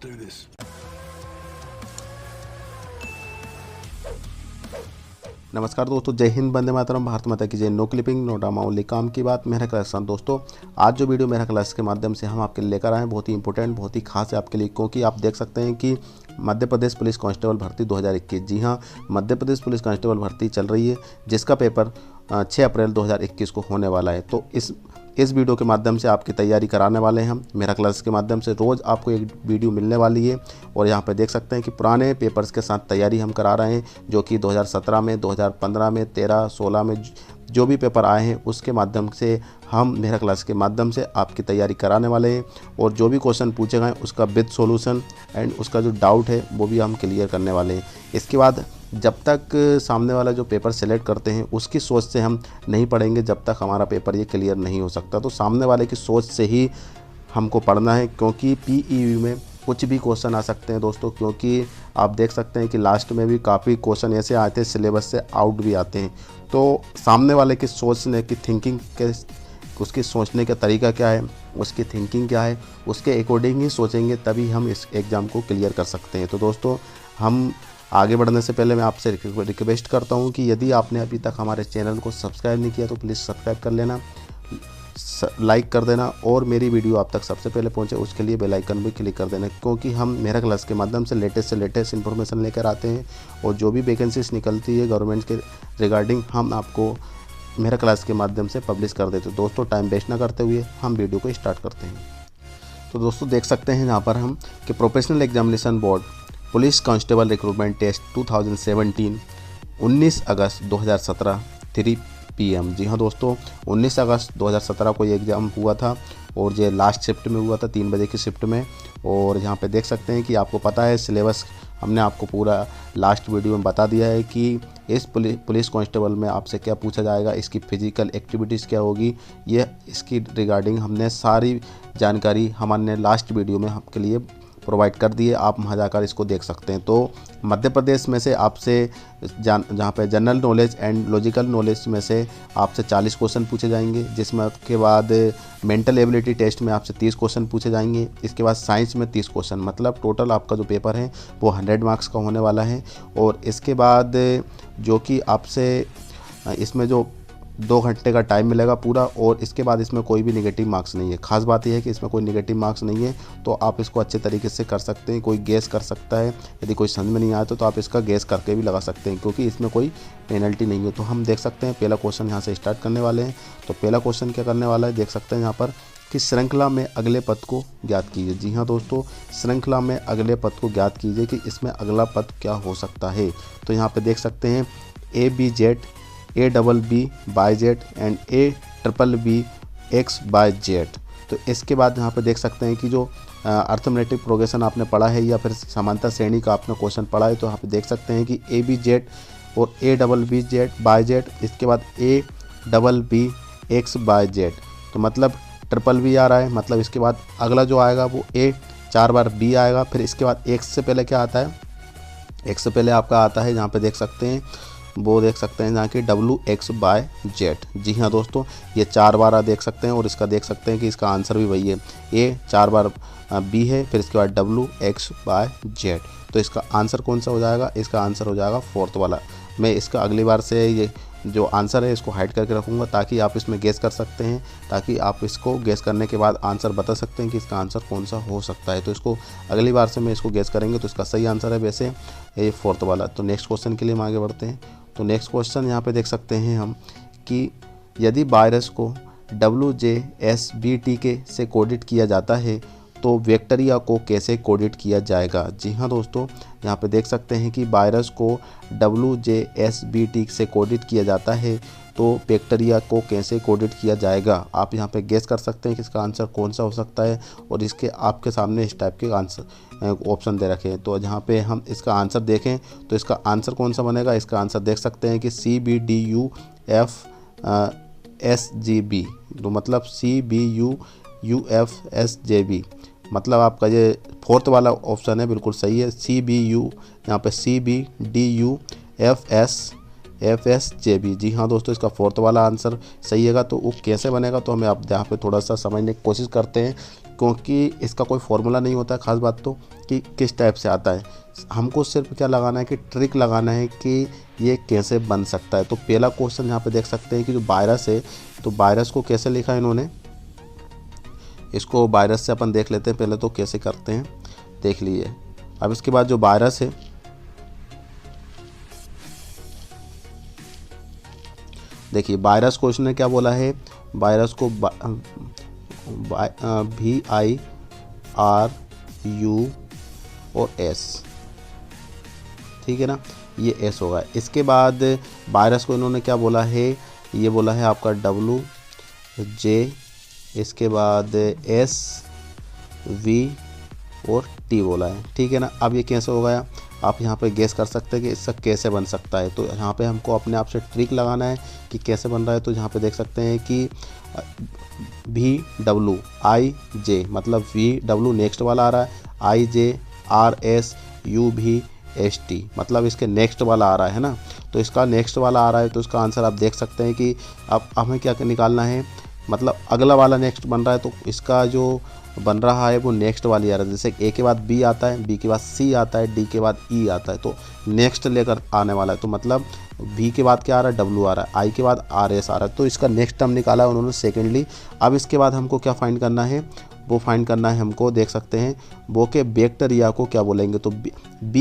do this. नमस्कार दोस्तों, जय हिंद, वंदे मातरम, भारत माता की जय। No clipping no drama, only काम की बात। मेरा क्लास दोस्तों, आज जो वीडियो मेरा क्लास के माध्यम से हम आपके लिए लेकर आए हैं बहुत ही इंपॉर्टेंट, बहुत ही खास है आपके लिए, क्योंकि आप देख सकते हैं कि मध्य प्रदेश पुलिस कांस्टेबल भर्ती 2021, जी हाँ, मध्य प्रदेश पुलिस कांस्टेबल भर्ती चल रही है, जिसका पेपर 6 अप्रैल 2021 को होने वाला है। तो इस वीडियो के माध्यम से आपकी तैयारी कराने वाले हैं हम। मेरा क्लास के माध्यम से रोज़ आपको एक वीडियो मिलने वाली है, और यहाँ पे देख सकते हैं कि पुराने पेपर्स के साथ तैयारी हम करा रहे हैं, जो कि 2017 में, 2015 में, 13, 16 में जो भी पेपर आए हैं उसके माध्यम से हम मेरा क्लास के माध्यम से आपकी तैयारी कराने वाले हैं। और जो भी क्वेश्चन पूछे गए उसका विद सॉल्यूशन एंड उसका जो डाउट है वो भी हम क्लियर करने वाले हैं। इसके बाद जब तक सामने वाला जो पेपर सेलेक्ट करते हैं उसकी सोच से हम नहीं पढ़ेंगे, जब तक हमारा पेपर ये क्लियर नहीं हो सकता। तो सामने वाले की सोच से ही हमको पढ़ना है, क्योंकि पीईयू में कुछ भी क्वेश्चन आ सकते हैं दोस्तों, क्योंकि आप देख सकते हैं कि लास्ट में भी काफ़ी क्वेश्चन ऐसे आते हैं सिलेबस से आउट भी आते हैं। तो सामने वाले की सोचने की थिंकिंग के, उसकी सोचने का तरीका क्या है, उसकी थिंकिंग क्या है, उसके अकॉर्डिंग ही सोचेंगे, तभी हम इस एग्ज़ाम को क्लियर कर सकते हैं। तो दोस्तों, हम आगे बढ़ने से पहले मैं आपसे रिक्वेस्ट करता हूं कि यदि आपने अभी तक हमारे चैनल को सब्सक्राइब नहीं किया तो प्लीज़ सब्सक्राइब कर लेना, लाइक कर देना, और मेरी वीडियो आप तक सबसे पहले पहुंचे उसके लिए बेल आइकन भी क्लिक कर देना, क्योंकि हम मेरा क्लास के माध्यम से लेटेस्ट इन्फॉर्मेशन लेकर आते हैं, और जो भी वैकेंसीज निकलती है गवर्नमेंट के रिगार्डिंग हम आपको मेरा क्लास के माध्यम से पब्लिश कर देते हैं। दोस्तों, टाइम वेस्ट ना करते हुए हम वीडियो को स्टार्ट करते हैं। तो दोस्तों, देख सकते हैं यहाँ पर हम कि professional examination board police constable recruitment test 2017 19 अगस्त 2017 3 PM। जी हाँ दोस्तों, 19 अगस्त 2017 को ये एग्ज़ाम हुआ था, और ये लास्ट शिफ्ट में हुआ था, 3 बजे की शिफ्ट में। और यहाँ पे देख सकते हैं कि आपको पता है सिलेबस हमने आपको पूरा लास्ट वीडियो में बता दिया है कि इस पुलिस कांस्टेबल में आपसे क्या पूछा जाएगा, इसकी फ़िज़िकल एक्टिविटीज़ क्या होगी, ये इसकी रिगार्डिंग हमने सारी जानकारी हमारे लास्ट वीडियो में आपके लिए प्रोवाइड कर दिए। आप वहाँ जाकर इसको देख सकते हैं। तो मध्य प्रदेश में से आपसे जहाँ पे general knowledge and logical knowledge में से आपसे 40 क्वेश्चन पूछे जाएंगे, जिसमें उसके बाद मेंटल एबिलिटी टेस्ट में आपसे 30 क्वेश्चन पूछे जाएंगे। इसके बाद साइंस में 30 क्वेश्चन, मतलब टोटल आपका जो पेपर है वो 100 मार्क्स का होने वाला है। और इसके बाद जो कि आपसे इसमें जो 2 घंटे का टाइम मिलेगा पूरा, और इसके बाद इसमें कोई भी नेगेटिव मार्क्स नहीं है। खास बात यह है कि इसमें कोई नेगेटिव मार्क्स नहीं है, तो आप इसको अच्छे तरीके से कर सकते हैं। कोई गेस कर सकता है, यदि कोई समझ में नहीं आया तो आप इसका गेस करके भी लगा सकते हैं, क्योंकि इसमें कोई पेनल्टी नहीं है। तो हम देख सकते हैं पहला क्वेश्चन यहाँ से स्टार्ट करने वाले हैं। तो पहला क्वेश्चन क्या करने वाला है, देख सकते हैं यहाँ पर कि श्रृंखला में अगले पद को ज्ञात कीजिए। जी हाँ दोस्तों, श्रृंखला में अगले पद को ज्ञात कीजिए कि इसमें अगला पद क्या हो सकता है। तो यहाँ पे देख सकते हैं ABZ ABB/Z एंड ABBX/Z। तो इसके बाद यहाँ पे देख सकते हैं कि जो अर्थमेटिक प्रोग्रेशन आपने पढ़ा है या फिर समांतर श्रेणी का आपने क्वेश्चन पढ़ा है, तो यहाँ पे देख सकते हैं कि ABZ और ABBZ/Z, इसके बाद ABBX/Z। तो मतलब BBB आ रहा है, मतलब इसके बाद अगला जो आएगा वो 4 बार B आएगा। फिर इसके बाद X से पहले क्या आता है, X से पहले आपका आता है, यहाँ पे देख सकते हैं वो देख सकते हैं जहाँ की WX/Z। जी हाँ दोस्तों, ये 4 बार देख सकते हैं, और इसका देख सकते हैं कि इसका आंसर भी वही है, A 4 बार B है, फिर इसके बाद WX/Z। तो इसका आंसर कौन सा हो जाएगा, इसका आंसर हो जाएगा 4th वाला। मैं इसका अगली बार से ये जो आंसर है इसको हाइड करके रखूँगा, ताकि आप इसमें गेस कर सकते हैं, ताकि आप इसको गेस करने के बाद आंसर बता सकते हैं कि इसका आंसर कौन सा हो सकता है। तो इसको अगली बार से मैं इसको गेस करेंगे तो इसका सही आंसर है वैसे ये 4th वाला। तो नेक्स्ट क्वेश्चन के लिए हम आगे बढ़ते हैं। तो नेक्स्ट क्वेश्चन यहाँ पे देख सकते हैं हम कि यदि वायरस को WJSBTK से कोडेड किया जाता है तो बैक्टीरिया को कैसे कोडेड किया जाएगा। जी हाँ दोस्तों, यहाँ पे देख सकते हैं कि वायरस को WJSBT से कोडेड किया जाता है तो बैक्टीरिया को कैसे कोडेड किया जाएगा। आप यहाँ पे गेस कर सकते हैं कि इसका आंसर कौन सा हो सकता है, और इसके आपके सामने इस टाइप के आंसर ऑप्शन दे रखे हैं। तो जहाँ पे हम इसका आंसर देखें तो इसका आंसर कौन सा बनेगा, इसका आंसर देख सकते हैं कि CBDUFSGB। तो मतलब CBUFSJB, मतलब आपका ये 4th वाला ऑप्शन है, बिल्कुल सही है। CBU, यहाँ पे CBDUFS FSJB। जी हाँ दोस्तों, इसका फोर्थ वाला आंसर सही है। तो वो कैसे बनेगा तो हमें आप यहाँ पे थोड़ा सा समझने की कोशिश करते हैं, क्योंकि इसका कोई फॉर्मूला नहीं होता है। ख़ास बात तो कि किस टाइप से आता है, हमको सिर्फ क्या लगाना है कि ट्रिक लगाना है कि ये कैसे बन सकता है। तो पहला क्वेश्चन यहाँ पे देख सकते हैं कि जो वायरस है, तो वायरस को कैसे लिखा है इन्होंने, इसको वायरस से अपन देख लेते हैं पहले तो कैसे करते हैं, देख लीजिए। अब इसके बाद जो वायरस है, देखिए वायरस क्वेश्चन ने क्या बोला है, वायरस को VIRUS, ठीक है ना, ये S होगा। इसके बाद वायरस को इन्होंने क्या बोला है, ये बोला है आपका WJ, इसके बाद SV और T बोला है, ठीक है ना। अब ये कैसे हो गया, आप यहाँ पे गेस कर सकते हैं कि इसका कैसे बन सकता है। तो यहाँ पे हमको अपने आप से ट्रिक लगाना है कि कैसे बन रहा है। तो यहाँ पे देख सकते हैं कि VWIJ, मतलब VW नेक्स्ट वाला आ रहा है, IJRSUVST, मतलब इसके नेक्स्ट वाला आ रहा है ना। तो इसका नेक्स्ट वाला आ रहा है, तो इसका आंसर आप देख सकते हैं कि अब हमें क्या निकालना है, मतलब अगला वाला नेक्स्ट बन रहा है, तो इसका जो बन रहा है वो नेक्स्ट वाली आ रहा है। जैसे A के बाद B आता है, B के बाद C आता है, D के बाद E आता है, तो नेक्स्ट लेकर आने वाला है। तो मतलब V के बाद क्या आ रहा है, W आ रहा है, I के बाद RS आ रहा है, तो इसका नेक्स्ट टर्म निकाला है उन्होंने सेकेंडली। अब इसके बाद हमको क्या फाइंड करना है, वो फाइंड करना है हमको, देख सकते हैं वो के बैक्टीरिया को क्या बोलेंगे। तो B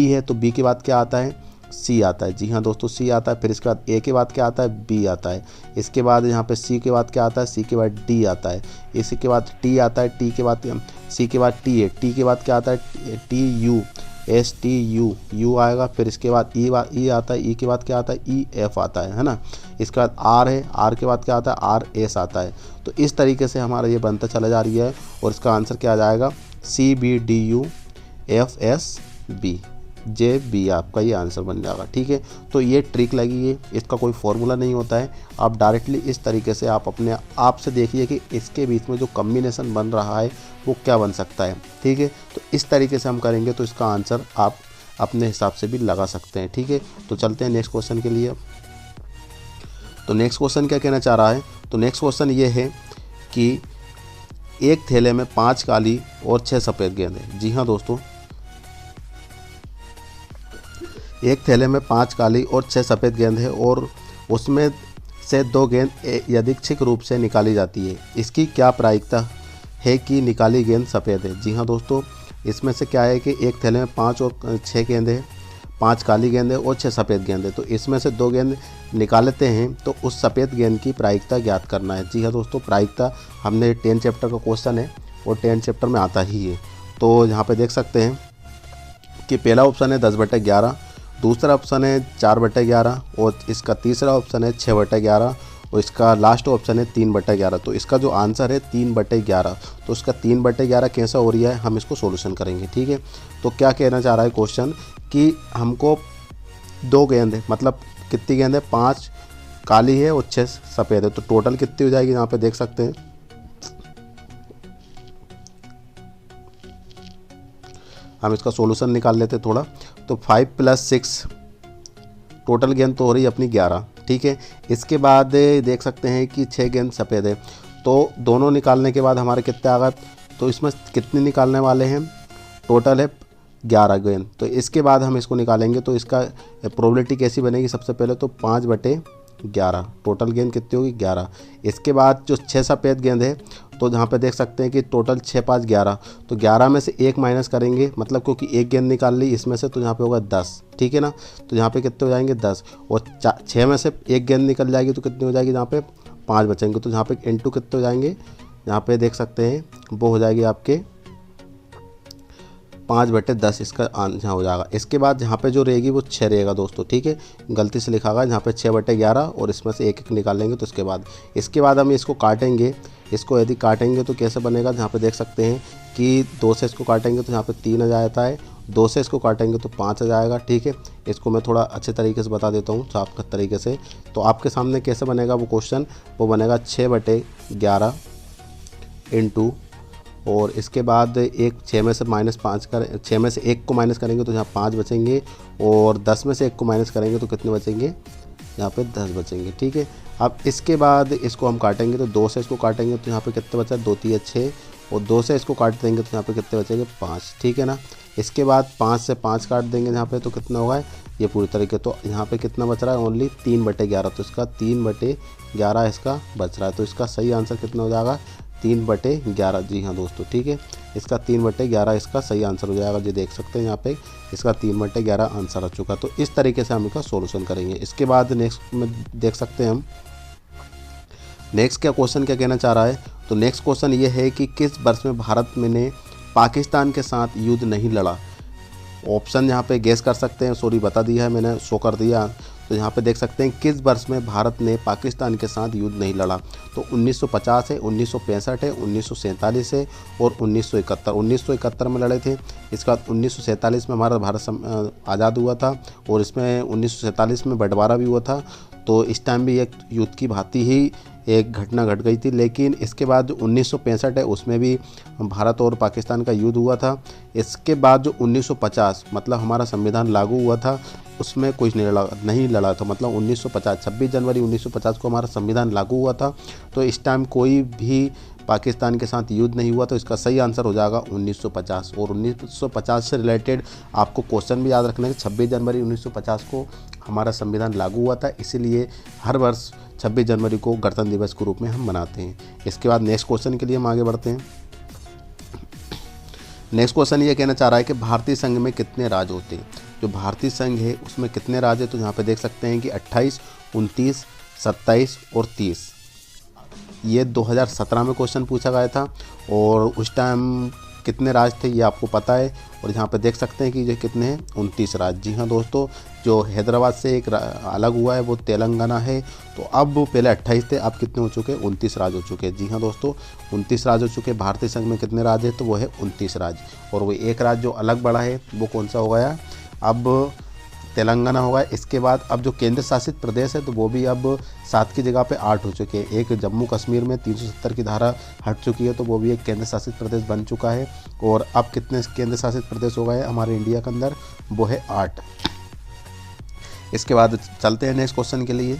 है, तो B के बाद क्या आता है, C आता है। जी हाँ दोस्तों, C आता है। फिर इसके बाद A के बाद क्या आता है, B आता है। इसके बाद यहाँ पे C के बाद क्या आता है, C के बाद D आता है। इसी के बाद T आता है, T के बाद C के बाद T है, T के बाद क्या आता है, TU आएगा। फिर इसके बाद E आता है, E के बाद क्या आता है, EF आता है ना। इसके बाद R है, R के बाद क्या आता है, RS आता है। तो इस तरीके से हमारा ये बनता चला जा रही है, और इसका आंसर क्या आ जाएगा, CBDUFSB आपका ये आंसर बन जाएगा, ठीक है। तो ये ट्रिक लगी है, इसका कोई फॉर्मूला नहीं होता है। आप डायरेक्टली इस तरीके से आप अपने आप से देखिए कि इसके बीच में जो कॉम्बिनेशन बन रहा है वो क्या बन सकता है, ठीक है। तो इस तरीके से हम करेंगे तो इसका आंसर आप अपने हिसाब से भी लगा सकते हैं, ठीक है। तो चलते हैं नेक्स्ट क्वेश्चन के लिए। तो नेक्स्ट क्वेश्चन क्या कहना चाह रहा है, तो नेक्स्ट क्वेश्चन ये है कि एक थैले में 5 काली और 6 सफ़ेद गेंद है। जी हाँ दोस्तों, एक थैले में 5 काली और 6 सफ़ेद गेंद है, और उसमें से 2 गेंद यादृच्छिक रूप से निकाली जाती है। इसकी क्या प्रायिकता है कि निकाली गेंद सफ़ेद है। जी हाँ दोस्तों, इसमें से क्या है कि एक थैले में 5 और 6 गेंद है, 5 काली गेंद है और 6 सफ़ेद गेंद है। तो इसमें से 2 गेंद निकालते हैं, तो उस सफ़ेद गेंद की प्रायिकता ज्ञात करना है। जी हाँ दोस्तों, प्रायिकता हमने 10 चैप्टर का क्वेश्चन है और 10 चैप्टर में आता ही है। तो यहाँ पे देख सकते हैं कि पहला ऑप्शन है 10/11, दूसरा ऑप्शन है 4/11, और इसका तीसरा ऑप्शन है 6/11, और इसका लास्ट ऑप्शन है 3/11। तो इसका जो आंसर है 3/11। तो इसका 3/11 कैसा हो रहा है, हम इसको सॉल्यूशन करेंगे, ठीक है। तो क्या कहना चाह रहा है क्वेश्चन कि हमको 2 गेंद है, मतलब कितनी गेंद है, 5 काली है और 6 सफ़ेद है। तो टोटल कितनी हो जाएगी, यहाँ पे देख सकते हैं। हम इसका सॉल्यूशन निकाल लेते थोड़ा। तो 5 + 6, टोटल गेंद तो हो रही है अपनी 11, ठीक है। इसके बाद देख सकते हैं कि 6 गेंद सफ़ेद है। तो दोनों निकालने के बाद हमारे कितने आ गए, तो इसमें कितने निकालने वाले हैं, टोटल है 11 गेंद। तो इसके बाद हम इसको निकालेंगे, तो इसका प्रोबेबिलिटी कैसी बनेगी, सबसे पहले तो 5/11, टोटल गेंद कितनी होगी, 11। इसके बाद जो 6 सफ़ेद गेंद है, तो यहाँ पे देख सकते हैं कि टोटल 6 × 5 = 11। तो 11 में से 1 माइनस करेंगे, मतलब क्योंकि एक गेंद निकाल ली इसमें से, तो यहाँ पे होगा 10, ठीक है ना। तो यहाँ पे कितने हो जाएंगे, 10, और 6 में से एक गेंद निकल जाएगी, तो कितनी हो जाएगी, यहाँ पे 5 बचेंगे। तो यहाँ पे इंटू कितने हो जाएंगे, यहाँ पे देख सकते हैं वो हो जाएगी आपके 5/10, इसका आंसर हो जाएगा। इसके बाद यहाँ पे जो रहेगी वो 6 रहेगा दोस्तों, ठीक है। गलती से लिखा गया यहाँ पे 6/11, और इसमें से एक निकालेंगे। तो इसके बाद हम इसको काटेंगे। इसको यदि काटेंगे तो कैसे बनेगा, यहाँ पे देख सकते हैं कि 2 से इसको काटेंगे तो यहाँ पे 3 आ जाता है, 2 से इसको काटेंगे तो 5 आ जाएगा, ठीक है। इसको मैं थोड़ा अच्छे तरीके से बता देता हूँ साफ तरीके से। तो आपके सामने कैसे बनेगा वो क्वेश्चन, वो बनेगा 6/11 इंटू, और इसके बाद 6 में से -5 करें, 6 में से 1 को माइनस करेंगे तो यहाँ 5 बचेंगे, और 10 में से 1 को माइनस करेंगे तो कितने बचेंगे, यहाँ पे 10 बचेंगे। ठीक है, अब इसके बाद इसको हम काटेंगे तो 2 से इसको काटेंगे तो यहाँ पे कितने बचा, 2 3 6, और 2 से इसको काट देंगे तो यहाँ पे कितने बचेंगे, 5। ठीक है ना, इसके बाद 5 से 5 काट देंगे यहाँ पे तो कितना होगा ये पूरी तरीके, तो यहाँ पे कितना बच रहा है, ओनली 3/11, तो इसका 3/11 इसका बच रहा है। तो इसका सही आंसर कितना हो जाएगा, 3/11। जी हाँ दोस्तों, ठीक है, इसका 3/11 इसका सही आंसर हो जाएगा। जी देख सकते हैं यहाँ पे इसका 3/11 आंसर आ चुका। तो इस तरीके से हम इसका सोल्यूशन करेंगे। इसके बाद नेक्स्ट में देख सकते हैं हम नेक्स्ट क्या क्वेश्चन क्या कहना चाह रहा है। तो नेक्स्ट क्वेश्चन ये है कि किस वर्ष में भारत में ने पाकिस्तान के साथ युद्ध नहीं लड़ा। ऑप्शन यहाँ पे गेस कर सकते हैं, सॉरी बता दिया है मैंने, शो कर दिया। तो यहाँ पे देख सकते हैं किस वर्ष में भारत ने पाकिस्तान के साथ युद्ध नहीं लड़ा। तो 1950 है, 1965 है, 1947 है और 1971। 1971 में लड़े थे। इसके बाद 1947 में हमारा भारत आज़ाद हुआ था और इसमें 1947 में बंटवारा भी हुआ था। तो इस टाइम भी एक युद्ध की भांति ही एक घटना घट गई थी। लेकिन इसके बाद जो 1965 है उसमें भी भारत और पाकिस्तान का युद्ध हुआ था। इसके बाद जो 1950 मतलब हमारा संविधान लागू हुआ था उसमें कुछ नहीं लड़ा था। मतलब 1950 26 जनवरी 1950 को हमारा संविधान लागू हुआ था। तो इस टाइम कोई भी पाकिस्तान के साथ युद्ध नहीं हुआ। तो इसका सही आंसर हो जाएगा 1950। और 1950 से रिलेटेड आपको क्वेश्चन भी याद रखना है कि 26 जनवरी 1950 को हमारा संविधान लागू हुआ था, इसीलिए हर वर्ष 26 जनवरी को गणतंत्र दिवस के रूप में हम मनाते हैं। इसके बाद नेक्स्ट क्वेश्चन के लिए हम आगे बढ़ते हैं। नेक्स्ट क्वेश्चन ये कहना चाह रहा है कि भारतीय संघ में कितने राज्य होते हैं। जो भारतीय संघ है उसमें कितने राज्य है। तो यहाँ पे देख सकते हैं कि 28, 29, 27 और 30। ये 2017 में क्वेश्चन पूछा गया था और उस टाइम कितने राज्य थे ये आपको पता है। और यहाँ पे देख सकते हैं कि ये कितने हैं, 29 राज्य। जी हाँ दोस्तों, जो हैदराबाद से एक अलग हुआ है वो तेलंगाना है। तो अब वो पहले 28 थे, अब कितने हो चुके हैं, 29 राज्य हो चुके हैं। जी हाँ दोस्तों, 29 राज्य हो चुके हैं। भारतीय संघ में कितने राज्य है, तो वो है 29 राज्य। और वो एक राज्य जो अलग बढ़ा है वो कौन सा हो गया, अब तेलंगाना होगा। इसके बाद अब जो केंद्र शासित प्रदेश है तो वो भी अब 7 की जगह पे 8 हो चुके हैं। एक जम्मू कश्मीर में 370 की धारा हट चुकी है तो वो भी एक केंद्र शासित प्रदेश बन चुका है। और अब कितने केंद्र शासित प्रदेश हो गए हमारे इंडिया के अंदर, वो है 8। इसके बाद चलते हैं नेक्स्ट क्वेश्चन के लिए।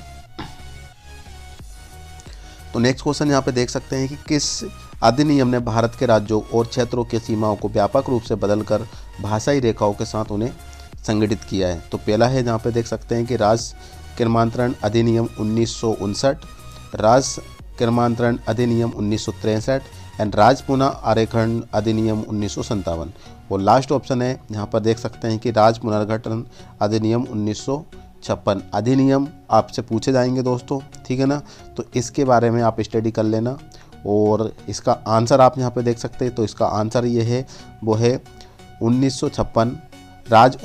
तो नेक्स्ट क्वेश्चन यहाँ पे देख सकते हैं कि किस अधिनियम ने भारत के राज्यों और क्षेत्रों की सीमाओं को व्यापक रूप से बदलकर भाषाई रेखाओं के साथ उन्हें संगठित किया है। तो पहला है जहाँ पे देख सकते हैं कि राज्य क्रमांतरण अधिनियम 1959, राज्य क्रमांतरण अधिनियम 1963 एंड राज्य पुनः आरेखण अधिनियम 1957। और लास्ट ऑप्शन है यहाँ पर देख सकते हैं कि राज्य पुनर्गठन अधिनियम 1956। अधिनियम आपसे पूछे जाएंगे दोस्तों, ठीक है ना। तो इसके बारे में आप स्टडी कर लेना और इसका आंसर आप यहाँ पे देख सकते हैं। तो इसका आंसर ये है, वो है 1956, राज्य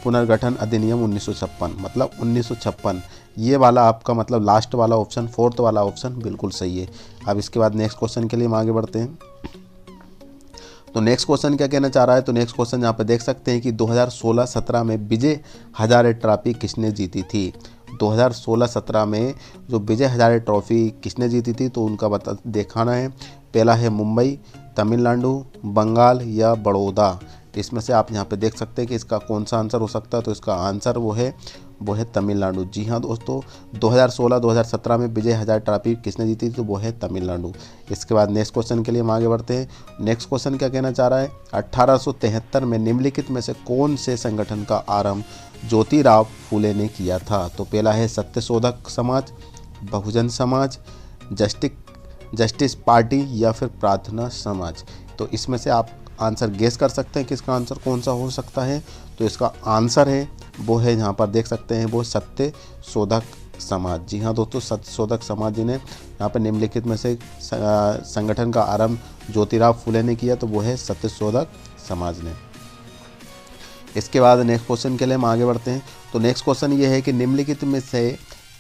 पुनर्गठन अधिनियम 1956। मतलब 1956 ये वाला आपका मतलब लास्ट वाला ऑप्शन, फोर्थ वाला ऑप्शन बिल्कुल सही है। अब इसके बाद नेक्स्ट क्वेश्चन के लिए हम आगे बढ़ते हैं। तो नेक्स्ट क्वेश्चन क्या कहना चाह रहा है। तो नेक्स्ट क्वेश्चन यहाँ पे देख सकते हैं कि 2016-17 में विजय हजारे ट्रॉफी किसने जीती थी। 2016-17 में जो विजय हजारे ट्रॉफी किसने जीती थी तो उनका दिखाना है। पहला है मुंबई, तमिलनाडु, बंगाल या बड़ौदा। इसमें से आप यहाँ पे देख सकते हैं कि इसका कौन सा आंसर हो सकता है। तो इसका आंसर वो है तमिलनाडु। जी हाँ दोस्तों, 2016-2017 में विजय हजारे ट्रॉफी किसने जीती थी तो वो है तमिलनाडु। इसके बाद नेक्स्ट क्वेश्चन के लिए हम आगे बढ़ते हैं। नेक्स्ट क्वेश्चन क्या कहना चाह रहा है, 1873 में निम्नलिखित में से कौन से संगठन का आरंभ ज्योतिराव फूले ने किया था। तो पहला है सत्यशोधक समाज, बहुजन समाज, जस्टिस पार्टी या फिर प्रार्थना समाज। तो इसमें से आप आंसर गेस कर सकते हैं कि इसका आंसर कौन सा हो सकता है। तो इसका आंसर है वो है यहाँ पर देख सकते हैं वो सत्यशोधक समाज। जी हाँ दोस्तों, सत्यशोधक समाज जिन्हें यहाँ पर निम्नलिखित में से संगठन का आरंभ ज्योतिराव फूले ने किया तो वो है सत्यशोधक समाज ने। इसके बाद नेक्स्ट क्वेश्चन के लिए हम आगे बढ़ते हैं। तो नेक्स्ट क्वेश्चन ये है कि निम्नलिखित में से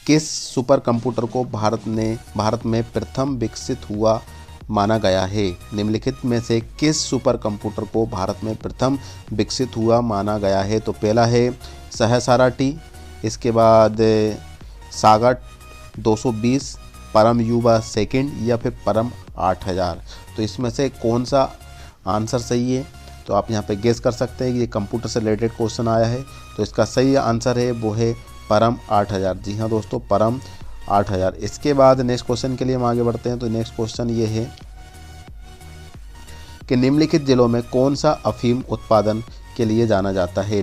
किस सुपर कंप्यूटर को भारत में प्रथम विकसित हुआ माना गया है। निम्नलिखित में से किस सुपर कंप्यूटर को भारत में प्रथम विकसित हुआ माना गया है। तो पहला है सहसारा टी, इसके बाद सागा 220, परम युवा सेकंड या फिर परम 8000। तो इसमें से कौन सा आंसर सही है तो आप यहाँ पे गेस कर सकते हैं कि ये कंप्यूटर से रिलेटेड क्वेश्चन आया है। तो इसका सही आंसर है वो है परम 8000। जी हाँ दोस्तों, परम 8000। इसके बाद नेक्स्ट क्वेश्चन के लिए हम आगे बढ़ते हैं। तो नेक्स्ट क्वेश्चन ये है कि निम्नलिखित जिलों में कौन सा अफीम उत्पादन के लिए जाना जाता है।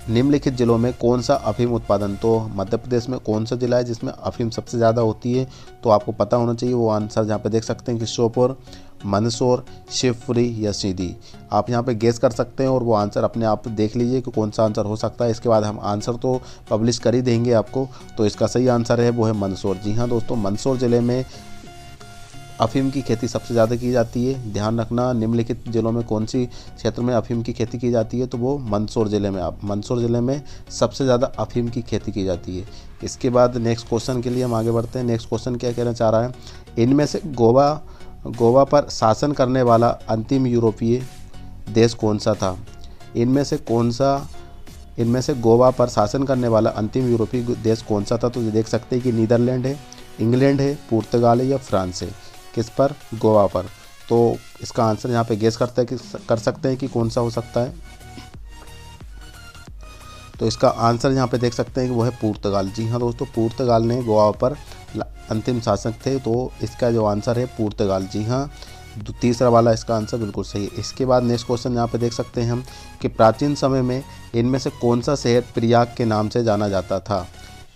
निम्नलिखित जिलों में कौन सा अफीम उत्पादन, तो मध्य प्रदेश में कौन सा जिला है जिसमें अफीम सबसे ज़्यादा होती है, तो आपको पता होना चाहिए। वो आंसर यहाँ पे देख सकते हैं कि श्योपुर, मंदसौर, शिवपुरी या सीधी। आप यहाँ पे गेस कर सकते हैं और वो आंसर अपने आप देख लीजिए कि कौन सा आंसर हो सकता है। इसके बाद हम आंसर तो पब्लिश कर ही देंगे आपको। तो इसका सही आंसर है वो है मंदसौर। जी हाँ दोस्तों, मंदसौर ज़िले में अफीम की खेती सबसे ज़्यादा की जाती है। ध्यान रखना, निम्नलिखित जिलों में कौन सी क्षेत्र में अफीम की खेती की जाती है, तो वो मंदसौर ज़िले में। मंदसौर ज़िले में सबसे ज़्यादा अफीम की खेती की जाती है। इसके बाद नेक्स्ट क्वेश्चन के लिए हम आगे बढ़ते हैं। नेक्स्ट क्वेश्चन क्या कहना चाह रहा है, इनमें से गोवा पर शासन करने वाला अंतिम यूरोपीय देश कौन सा था। इनमें से गोवा पर शासन करने वाला अंतिम यूरोपीय देश कौन सा था, तो ये देख सकते हैं कि नीदरलैंड है, इंग्लैंड है, पुर्तगाल है या फ्रांस है। किस पर, गोवा पर। तो इसका आंसर यहाँ पे गेस कर सकते हैं कि कौन सा हो सकता है। तो इसका आंसर यहाँ पे देख सकते हैं कि वो है पुर्तगाल। जी हाँ दोस्तों, पुर्तगाल ने गोवा पर अंतिम शासक थे, तो इसका जो आंसर है पुर्तगाल। जी हाँ, तीसरा वाला इसका आंसर बिल्कुल सही है। इसके बाद नेक्स्ट क्वेश्चन यहाँ पे देख सकते हैं हम कि प्राचीन समय में इनमें से कौन सा शहर प्रयाग के नाम से जाना जाता था।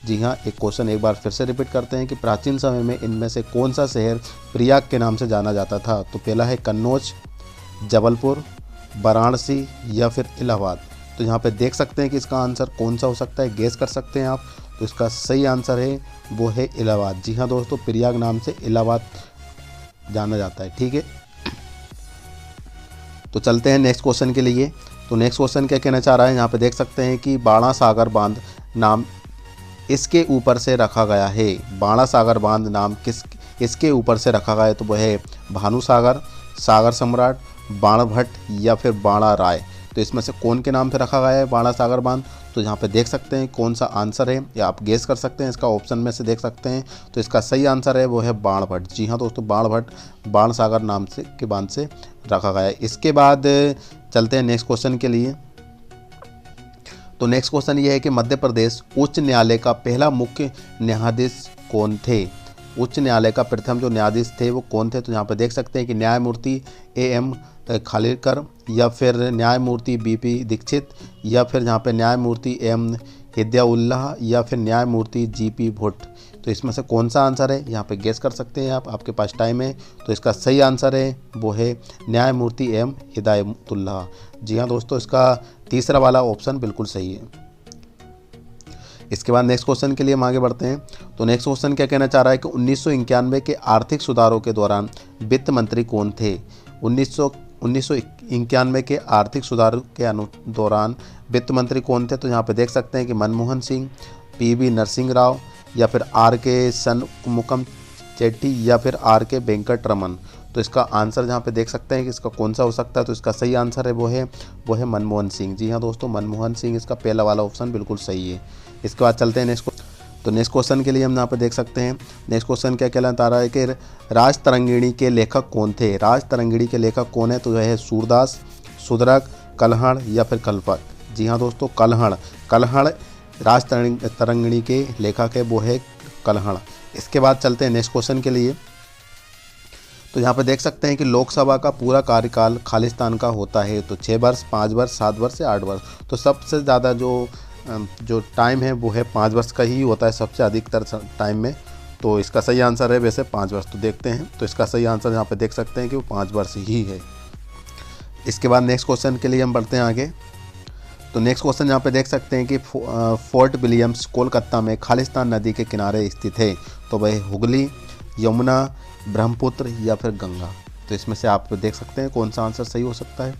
जी हाँ, एक क्वेश्चन एक बार फिर से रिपीट करते हैं कि प्राचीन समय में इनमें से कौन सा शहर प्रयाग के नाम से जाना जाता था। तो पहला है कन्नौज, जबलपुर, वाराणसी या फिर इलाहाबाद। तो यहाँ पे देख सकते हैं कि इसका आंसर कौन सा हो सकता है, गेस कर सकते हैं आप। तो इसका सही आंसर है वो है इलाहाबाद। जी हाँ दोस्तों, प्रयाग नाम से इलाहाबाद जाना जाता है। ठीक है, तो चलते हैं नेक्स्ट क्वेश्चन के लिए। तो नेक्स्ट क्वेश्चन क्या कहना चाह रहा है, यहाँ पे देख सकते हैं कि बाणा सागर बांध नाम इसके ऊपर से रखा गया है। बाणा सागर बांध नाम इसके ऊपर से रखा गया है, तो वह है भानु सागर, सागर सम्राट, बाणभट्ट या फिर बाणा राय। तो इसमें से कौन के नाम पे रखा गया है बाणा सागर बांध, तो यहाँ पे देख सकते हैं कौन सा आंसर है, या आप गेस कर सकते हैं। इसका ऑप्शन में से देख सकते हैं। तो इसका सही आंसर है वो है बाणभट्ट। जी हाँ दोस्तों, बाणभट्ट बाण सागर नाम से के बांध से रखा गया है। इसके बाद चलते हैं नेक्स्ट क्वेश्चन के लिए। तो नेक्स्ट क्वेश्चन ये है कि मध्य प्रदेश उच्च न्यायालय का पहला मुख्य न्यायाधीश कौन थे। उच्च न्यायालय का प्रथम जो न्यायाधीश थे वो कौन थे, तो यहाँ पे देख सकते हैं कि न्यायमूर्ति AM खालिलकर या फिर न्यायमूर्ति BP दीक्षित या फिर यहाँ पे न्यायमूर्ति M हिदयाउल्लाह या फिर न्यायमूर्ति GP भुट्ट। तो इसमें से कौन सा आंसर है, यहाँ पे गेस कर सकते हैं आप, आपके पास टाइम है। तो इसका सही आंसर है वो है न्यायमूर्ति M हिदायतुल्लाह। जी हाँ दोस्तों, इसका तीसरा वाला ऑप्शन बिल्कुल सही है। इसके बाद नेक्स्ट क्वेश्चन के लिए हम आगे बढ़ते हैं। तो नेक्स्ट क्वेश्चन क्या कहना चाह रहा है कि 1991 के आर्थिक सुधारों के दौरान वित्त मंत्री कौन थे। 1991 के आर्थिक सुधारों के दौरान वित्त मंत्री कौन थे, तो यहाँ पे देख सकते हैं कि मनमोहन सिंह, PV नरसिंह राव या फिर RK शनमुगम चेट्टी या फिर RK वेंकट रमन। तो इसका आंसर जहाँ पे देख सकते हैं कि इसका कौन सा हो सकता है, तो इसका सही आंसर है वो है मनमोहन सिंह। जी हाँ दोस्तों, मनमोहन सिंह, इसका पहला वाला ऑप्शन बिल्कुल सही है। इसके बाद चलते हैं नेक्स्ट। तो नेक्स्ट क्वेश्चन के लिए हम यहाँ पे देख सकते हैं। नेक्स्ट क्वेश्चन क्या कहलाता रहा है कि राज तरंगिणी के लेखक कौन थे। राज तरंगिणी के लेखक कौन है, तो यह है सूरदास, सुदरक, कल्हण या फिर कल्पक। जी हाँ दोस्तों, कल्हण राज तरंगिणी के लेखक है वो है कल्हण। इसके बाद चलते हैं नेक्स्ट क्वेश्चन के लिए। तो यहाँ पे देख सकते हैं कि लोकसभा का पूरा कार्यकाल खालिस्तान का होता है, तो 6 वर्ष, 5 वर्ष, 7 वर्ष या 8 वर्ष। तो सबसे ज़्यादा जो टाइम है वो है 5 वर्ष का ही होता है सबसे अधिकतर टाइम में। तो इसका सही आंसर है वैसे 5 वर्ष। तो देखते हैं, तो इसका सही आंसर यहाँ पे देख सकते हैं कि वो 5 वर्ष ही है। इसके बाद नेक्स्ट क्वेश्चन के लिए हम बढ़ते हैं आगे। तो नेक्स्ट क्वेश्चन यहाँ पे देख सकते हैं कि फोर्ट विलियम्स कोलकाता में खालिस्तान नदी के किनारे स्थित है, तो वह हुगली, यमुना, ब्रह्मपुत्र या फिर गंगा। तो इसमें से आप देख सकते हैं कौन सा आंसर सही हो सकता है।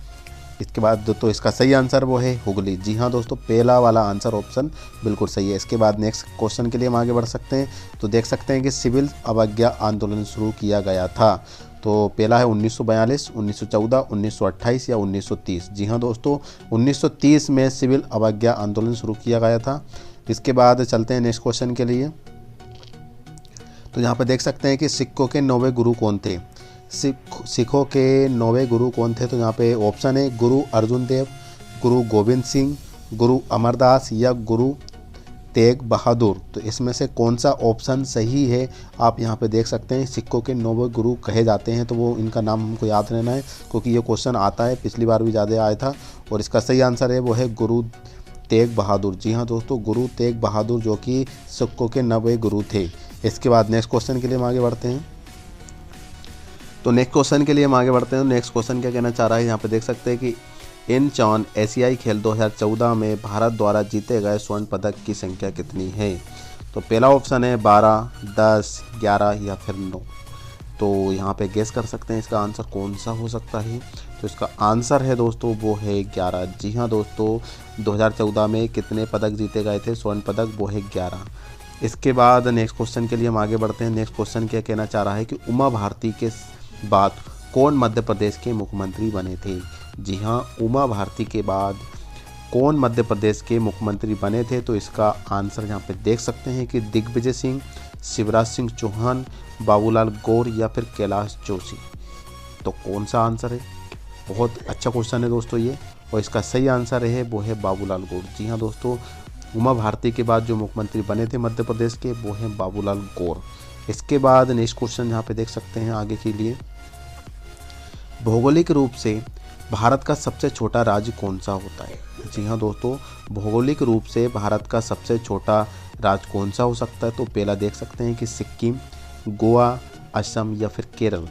इसके बाद तो इसका सही आंसर वो है हुगली। जी हाँ दोस्तों, पहला वाला आंसर ऑप्शन बिल्कुल सही है। इसके बाद नेक्स्ट क्वेश्चन के लिए हम आगे बढ़ सकते हैं। तो देख सकते हैं कि सिविल अवज्ञा आंदोलन शुरू किया गया था, तो पहला है 1942, 1914, 1928 या 1930। जी हाँ दोस्तों, 1930 में सिविल अवज्ञा आंदोलन शुरू किया गया था। इसके बाद चलते हैं नेक्स्ट क्वेश्चन के लिए। तो यहाँ पे देख सकते हैं कि सिखों के 9वें गुरु कौन थे। सिखों के 9वें गुरु कौन थे, तो यहाँ पे ऑप्शन है गुरु अर्जुन देव, गुरु गोविंद सिंह, गुरु अमरदास या गुरु तेग बहादुर। तो इसमें से कौन सा ऑप्शन सही है आप यहाँ पे देख सकते हैं। सिखों के 9वें गुरु कहे जाते हैं, तो वो इनका नाम हमको याद रहना है क्योंकि ये क्वेश्चन आता है, पिछली बार भी ज़्यादा आया था। और इसका सही आंसर है वो है गुरु तेग बहादुर। जी हाँ दोस्तों, गुरु तेग बहादुर जो कि सिखों के 9वें गुरु थे। इसके बाद नेक्स्ट क्वेश्चन के लिए हम आगे बढ़ते हैं। तो नेक्स्ट क्वेश्चन के लिए हम आगे बढ़ते हैं। नेक्स्ट क्वेश्चन क्या कहना चाह रहा है, यहाँ पे देख सकते हैं कि इन चौन एशियाई खेल 2014 में भारत द्वारा जीते गए स्वर्ण पदक की संख्या कितनी है। तो पहला ऑप्शन है 12, 10, 11 या फिर 9। तो यहाँ पे गेस कर सकते हैं इसका आंसर कौन सा हो सकता है। तो इसका आंसर है दोस्तों वो है 11। जी हाँ दोस्तों, 2014 में कितने पदक जीते गए थे स्वर्ण पदक, वो है 11। इसके बाद नेक्स्ट क्वेश्चन के लिए हम आगे बढ़ते हैं। नेक्स्ट क्वेश्चन क्या कहना चाह रहा है कि उमा भारती के बाद कौन मध्य प्रदेश के मुख्यमंत्री बने थे। जी हाँ, उमा भारती के बाद कौन मध्य प्रदेश के मुख्यमंत्री बने थे। तो इसका आंसर यहाँ पे देख सकते हैं कि दिग्विजय सिंह, शिवराज सिंह चौहान, बाबूलाल गौर या फिर कैलाश जोशी। तो कौन सा आंसर है। बहुत अच्छा क्वेश्चन है दोस्तों ये, और इसका सही आंसर है वो है बाबूलाल गौर। जी हाँ दोस्तों, उमा भारती के बाद जो मुख्यमंत्री बने थे मध्य प्रदेश के वो हैं बाबूलाल गौर। इसके बाद नेक्स्ट क्वेश्चन यहाँ पे देख सकते हैं आगे के लिए, भौगोलिक रूप से भारत का सबसे छोटा राज्य कौन सा होता है। जी हाँ दोस्तों, भौगोलिक रूप से भारत का सबसे छोटा राज्य कौन सा हो सकता है। तो पहला देख सकते हैं कि सिक्किम, गोवा, असम या फिर केरल।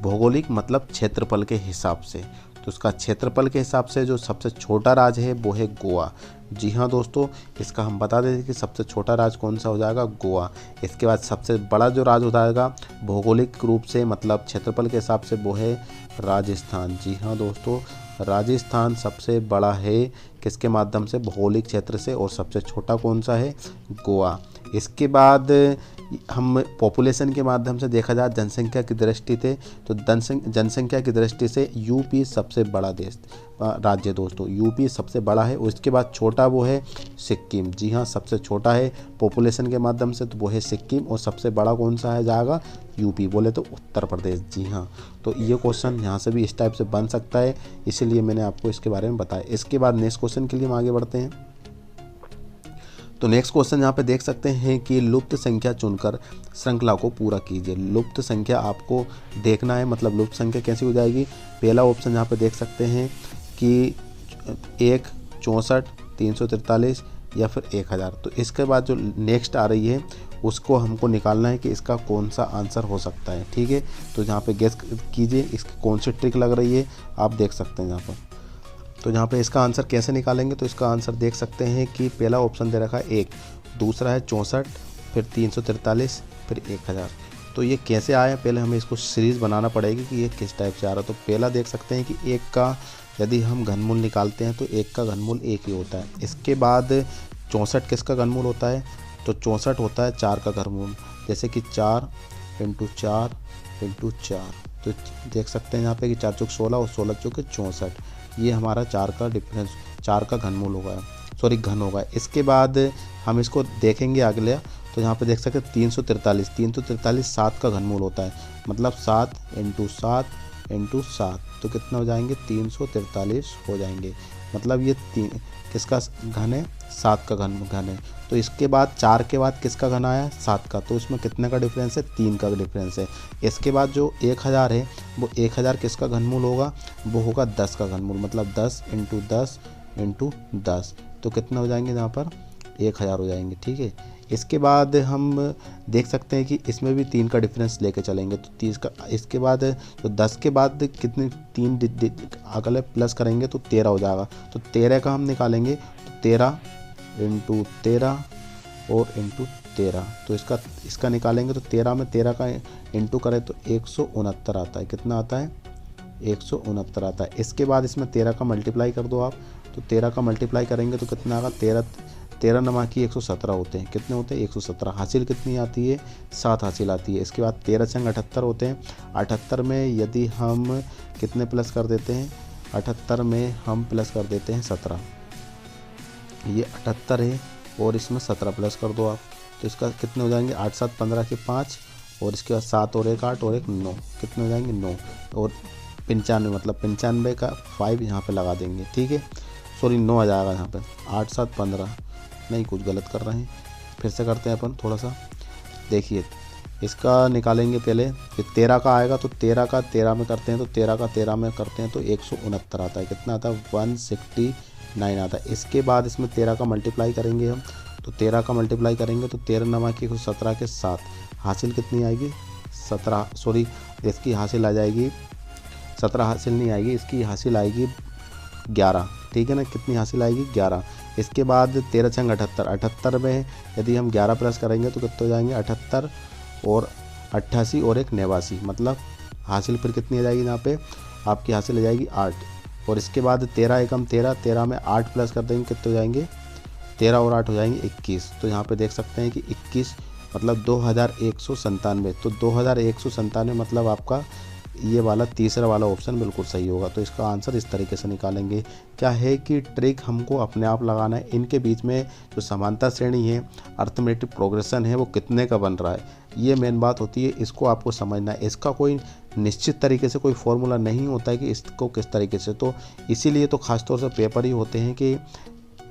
भौगोलिक मतलब क्षेत्रफल के हिसाब से, तो उसका क्षेत्रफल के हिसाब से जो सबसे छोटा राज्य है वो है गोवा। जी हाँ दोस्तों, इसका हम बता देते कि सबसे छोटा राज्य कौन सा हो जाएगा, गोवा। इसके बाद सबसे बड़ा जो राज्य हो जाएगा भौगोलिक रूप से मतलब क्षेत्रफल के हिसाब से वो है राजस्थान। जी हाँ दोस्तों, राजस्थान सबसे बड़ा है किसके माध्यम से, भौगोलिक क्षेत्र से, और सबसे छोटा कौन सा है, गोवा। इसके बाद हम पॉपुलेशन के माध्यम से देखा जाए जनसंख्या की दृष्टि से, तो जनसंख्या की दृष्टि से यूपी सबसे बड़ा देश राज्य दोस्तों, यूपी सबसे बड़ा है। उसके बाद छोटा वो है सिक्किम। जी हाँ, सबसे छोटा है पॉपुलेशन के माध्यम से तो वो है सिक्किम, और सबसे बड़ा कौन सा है जाएगा, यूपी बोले तो उत्तर प्रदेश। जी हाँ, तो ये क्वेश्चन यहाँ से भी इस टाइप से बन सकता है, इसीलिए मैंने आपको इसके बारे में बताया। इसके बाद नेक्स्ट क्वेश्चन के लिए हम आगे बढ़ते हैं। तो नेक्स्ट क्वेश्चन यहाँ पे देख सकते हैं कि लुप्त संख्या चुनकर श्रृंखला को पूरा कीजिए। लुप्त संख्या आपको देखना है, मतलब लुप्त संख्या कैसी हो जाएगी। पहला ऑप्शन यहाँ पे देख सकते हैं कि 1, 64, 343 या फिर 1000। तो इसके बाद जो नेक्स्ट आ रही है उसको हमको निकालना है कि इसका कौन सा आंसर हो सकता है। ठीक है, तो यहाँ पे गेस कीजिए इसकी कौन सी ट्रिक लग रही है, आप देख सकते हैं यहाँ पर। तो यहाँ पे इसका आंसर कैसे निकालेंगे, तो इसका आंसर देख सकते हैं कि पहला ऑप्शन दे रखा है 1, दूसरा है 64, फिर 343, फिर 1000। तो ये कैसे आया, पहले हमें इसको सीरीज़ बनाना पड़ेगी कि ये किस टाइप से आ रहा है। तो पहला देख सकते हैं कि 1 का यदि हम घनमूल निकालते हैं तो 1 का घनमूल 1 ही होता है। इसके बाद 64 किसका घनमूल होता है, तो 64 होता है 4 का घनमूल, जैसे कि 4 × 4 × 4। तो देख सकते हैं यहाँ पे कि 4 चौक 16 और 16 चौक 64, ये हमारा 4 का डिफरेंस, 4 का घनमूल होगा, सॉरी घन होगा। इसके बाद हम इसको देखेंगे अगले, तो यहाँ पे देख सकते हैं 343 7 का घनमूल होता है, मतलब 7 × 7 × 7। तो कितना हो जाएंगे, 343 हो जाएंगे, मतलब ये किसका घन है, 7 का घन है। तो इसके बाद 4 के बाद किसका घन आया, 7 का, तो इसमें कितने का डिफरेंस है, 3 का डिफरेंस है। इसके बाद जो 1000 है वो 1000 किसका घनमूल होगा, वो होगा 10 का घनमूल, मतलब 10 × 10 × 10। तो कितना हो जाएंगे यहाँ पर, 1000 हो जाएंगे। ठीक है, इसके बाद हम देख सकते हैं कि इसमें भी 3 का डिफरेंस लेके चलेंगे, तो 30 का। इसके बाद तो 10 के बाद कितने 3 अगले प्लस करेंगे तो 13 हो जाएगा। तो 13 का हम निकालेंगे, तो 13 × 13 और × 13। तो इसका निकालेंगे तो 13 में 13 का इंटू करें तो 169 आता है। कितना आता है, 169 आता है। इसके बाद इसमें 13 का मल्टीप्लाई कर दो आप, तो 13 का मल्टीप्लाई करेंगे तो कितना आएगा, 13 नमा की 117 होते हैं। कितने होते हैं, 117। हासिल कितनी आती है, 7 हासिल आती है। इसके बाद 13 संग 78 होते हैं। 78 में यदि हम कितने प्लस कर देते हैं, 78 में हम प्लस कर देते हैं 17। ये 78 है और इसमें 17 प्लस कर दो आप, तो इसका कितने हो जाएंगे, 8 7 15 के 5, और इसके बाद 7 और 1 8 और 1 9। कितने हो जाएंगे, 9 और 95, मतलब 95 का 5 यहाँ पे लगा देंगे। ठीक है, सॉरी 9 आ जाएगा यहाँ पे, 8 7 15, नहीं, कुछ गलत कर रहे हैं, फिर से करते हैं अपन थोड़ा सा। देखिए इसका निकालेंगे पहले, ये 13 का आएगा तो 13 का 13 में करते हैं, तो 13 का 13 में करते हैं तो 169 आता है। कितना आता है? 169 आता है। इसके बाद इसमें 13 का मल्टीप्लाई करेंगे हम, तो 13 का मल्टीप्लाई करेंगे तो 13 नमा की 17 के 7, हासिल कितनी आएगी? 17, सॉरी इसकी हासिल आ जाएगी 17, हासिल नहीं आएगी, इसकी हासिल आएगी 11, ठीक है ना। कितनी हासिल आएगी? 11। इसके बाद 13 छंग 78, 78 में यदि हम 11 प्लस करेंगे तो कितने हो जाएंगे? 78 और 88 और एक 89, मतलब हासिल फिर कितनी आ जाएगी? यहाँ पे आपकी हासिल आ जाएगी 8। और इसके बाद 13 एकम 13, 13 में 8 प्लस कर देंगे, कितने हो जाएंगे? 13 और 8 हो जाएंगे 21। तो यहाँ पे देख सकते हैं कि 21 मतलब 2197। तो 2197 मतलब आपका ये वाला तीसरा वाला ऑप्शन बिल्कुल सही होगा। तो इसका आंसर इस तरीके से निकालेंगे। क्या है कि ट्रिक हमको अपने आप लगाना है, इनके बीच में जो समांतर श्रेणी है, अर्थमेटिक प्रोग्रेशन है, वो कितने का बन रहा है, ये मेन बात होती है। इसको आपको समझना है। इसका कोई निश्चित तरीके से कोई फॉर्मूला नहीं होता है कि इसको किस तरीके से, तो इसीलिए तो ख़ासतौर से पेपर ही होते हैं कि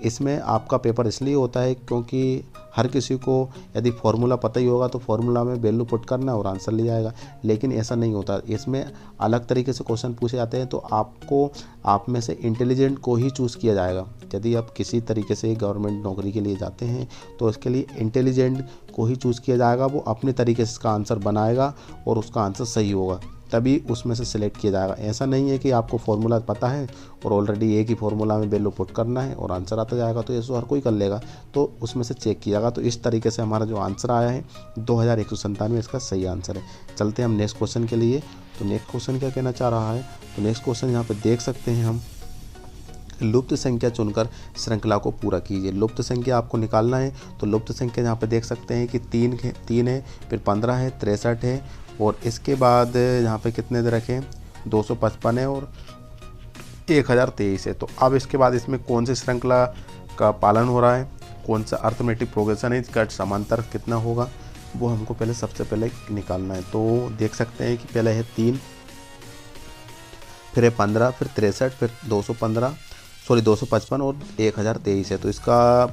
इसमें आपका पेपर इसलिए होता है क्योंकि हर किसी को यदि फार्मूला पता ही होगा तो फार्मूला में वैल्यू पुट करना और आंसर ले आएगा, लेकिन ऐसा नहीं होता। इसमें अलग तरीके से क्वेश्चन पूछे जाते हैं, तो आपको आप में से इंटेलिजेंट को ही चूज़ किया जाएगा। यदि आप किसी तरीके से गवर्नमेंट नौकरी के लिए जाते हैं तो उसके लिए इंटेलिजेंट को ही चूज़ किया जाएगा। वो अपने तरीके से इसका आंसर बनाएगा और उसका आंसर सही होगा, तभी उसमें से सिलेक्ट किया जाएगा। ऐसा नहीं है कि आपको फार्मूला पता है और ऑलरेडी एक ही फार्मूला में वैल्यू पुट करना है और आंसर आता जाएगा, तो ऐसा हर कोई कर लेगा, तो उसमें से चेक किया जाएगा। तो इस तरीके से हमारा जो आंसर आया है 2197 इसका सही आंसर है। चलते हैं हम नेक्स्ट क्वेश्चन के लिए। तो नेक्स्ट क्वेश्चन क्या कहना चाह रहा है, तो नेक्स्ट क्वेश्चन यहाँ पर देख सकते हैं हम, लुप्त संख्या चुनकर श्रृंखला को पूरा कीजिए। लुप्त संख्या आपको निकालना है, तो लुप्त संख्या यहाँ पे देख सकते हैं कि 3 है, फिर 15 है, 63 है, और इसके बाद यहाँ पे कितने दे रखे हैं? 255 है और 1023 है। तो अब इसके बाद इसमें कौन सी श्रृंखला का पालन हो रहा है, कौन सा अर्थमेटिक प्रोग्रेशन है, इसका समांतर कितना होगा, वो हमको पहले सबसे पहले निकालना है। तो देख सकते हैं कि पहले है 3, फिर है 15, फिर 63, फिर 255 और 1023 है। तो इसका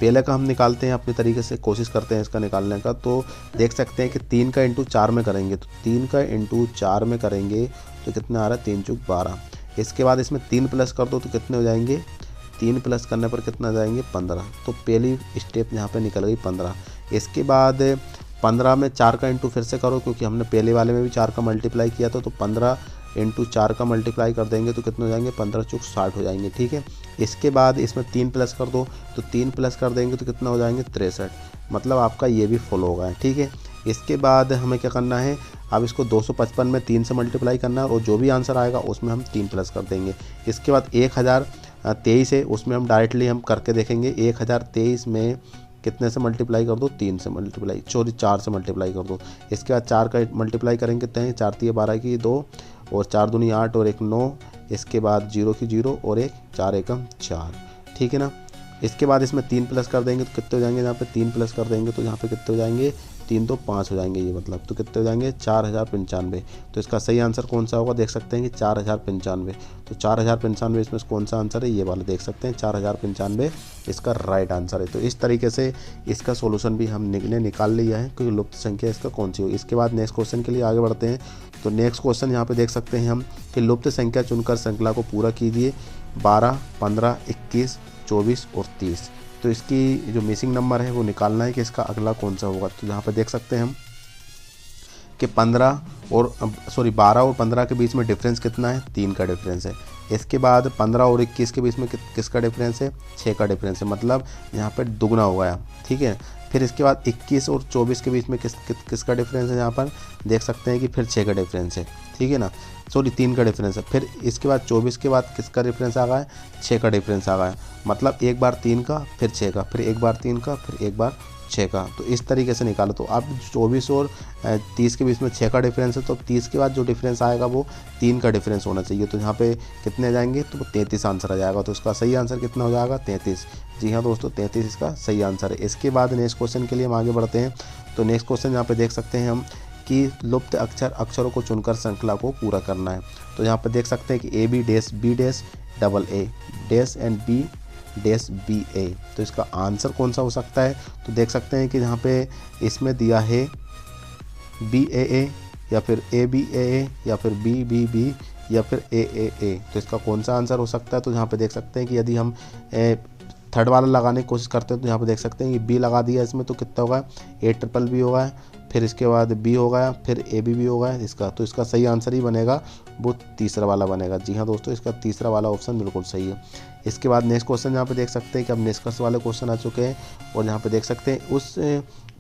पहले का हम निकालते हैं अपने तरीके से, कोशिश करते हैं इसका निकालने का। तो देख सकते हैं कि 3 का इंटू 4 में करेंगे, तो 3 का इंटू 4 में करेंगे तो कितना आ रहा है? 3 चौक 12। इसके बाद इसमें 3 प्लस कर दो तो कितने हो जाएंगे? 3 प्लस करने पर कितना जाएंगे? 15। तो पहली स्टेप यहाँ पे निकल गई 15। इसके बाद 15 में 4 का इंटू फिर से करो, क्योंकि हमने पहले वाले में भी 4 का मल्टीप्लाई किया था। तो 15 इंटू 4 का मल्टीप्लाई कर देंगे तो कितने हो जाएंगे? 15 चौक 60 हो जाएंगे, ठीक है। इसके बाद इसमें 3 प्लस कर दो, तो 3 प्लस कर देंगे तो कितना हो जाएंगे? 63। मतलब आपका ये भी फुल होगा, ठीक है। इसके बाद हमें क्या करना है, अब इसको 255 में 3 से मल्टीप्लाई करना है और जो भी आंसर आएगा उसमें हम 3 प्लस कर देंगे। इसके बाद 1023 है, उसमें हम डायरेक्टली हम करके देखेंगे। 1023 में कितने से मल्टीप्लाई कर दो? 3 से मल्टीप्लाई, 4 से मल्टीप्लाई कर दो। इसके बाद 4 का मल्टीप्लाई करेंगे, कितने हैं? 4 3 12 की 2 और 4 दूनी 8 और 1 9। इसके बाद 0 की 0 और 1 4 एकम 4, ठीक है ना। इसके बाद इसमें 3 प्लस कर देंगे तो कितने हो जाएंगे? यहाँ पे 3 प्लस कर देंगे तो यहाँ पे कितने हो जाएंगे? 3 तो 5 हो जाएंगे, ये मतलब तो कितने हो जाएंगे? 4095। तो इसका सही आंसर कौन सा होगा? देख सकते हैं कि 4095। तो 4095 इसमें कौन सा आंसर है? ये वाला देख सकते हैं, 4095 इसका राइट आंसर है। तो इस तरीके से इसका सोल्यूशन भी हमने निकाल लिया है कि लुप्त संख्या इसका कौन सी हो। इसके बाद नेक्स्ट क्वेश्चन के लिए आगे बढ़ते हैं। तो नेक्स्ट क्वेश्चन यहाँ पे देख सकते हैं हम कि लुप्त संख्या चुनकर श्रृंखला को पूरा कीजिए। 12, 15, 21, 24 और 30। तो इसकी जो मिसिंग नंबर है वो निकालना है कि इसका अगला कौन सा होगा। तो यहाँ पे देख सकते हैं हम कि 12 और 15 के बीच में डिफरेंस कितना है? 3 का डिफरेंस है। इसके बाद 15 और 21 के बीच में किसका डिफरेंस है? 6 का डिफरेंस है, मतलब यहाँ पे दुगना हो गया, ठीक है। फिर इसके बाद 21 और 24 के बीच में किसका डिफरेंस है? यहाँ पर देख सकते हैं कि फिर 6 का डिफरेंस है, ठीक है ना, 3 का डिफरेंस है। फिर इसके बाद 24 के बाद किसका डिफरेंस आ गया है? 6 का डिफरेंस आ गया है, मतलब एक बार 3 का, फिर 6 का, फिर एक बार 3 का, फिर एक बार 6 का। तो इस तरीके से निकालो। तो अब 24 और 30 के बीच में 6 का डिफरेंस है, तो 30 के बाद जो डिफरेंस आएगा वो 3 का डिफरेंस होना चाहिए। तो यहाँ पे कितने आ जाएंगे? तो 33 आंसर आ जाएगा। तो इसका सही आंसर कितना हो जाएगा? 33। जी हाँ दोस्तों, 33 इसका सही आंसर है। इसके बाद नेक्स्ट क्वेश्चन के लिए हम आगे बढ़ते हैं। तो नेक्स्ट क्वेश्चन यहाँ पे देख सकते हैं हम कि लुप्त अक्षरों को चुनकर श्रृंखला को पूरा करना है। तो यहाँ पे देख सकते हैं कि AB dash B dash AA dash and B BA। तो इसका आंसर कौन सा हो सकता है? तो देख सकते हैं कि यहाँ पे इसमें दिया है BAA या फिर ABAA या फिर BBB या फिर AAA। तो इसका कौन सा आंसर हो सकता है? तो यहाँ पे देख सकते हैं कि यदि हम थर्ड वाला लगाने की कोशिश करते हैं तो यहाँ पे देख सकते हैं कि B लगा दिया इसमें, तो कितना होगा? ABBB होगा, फिर इसके बाद B होगा, फिर ABB होगा इसका। तो इसका सही आंसर ही बनेगा वो तीसरा वाला बनेगा। जी हाँ दोस्तों, इसका तीसरा वाला ऑप्शन बिल्कुल सही है। इसके बाद नेक्स्ट क्वेश्चन यहाँ पे देख सकते हैं कि अब निष्कर्ष वाले क्वेश्चन आ चुके हैं, और यहाँ पे देख सकते हैं उस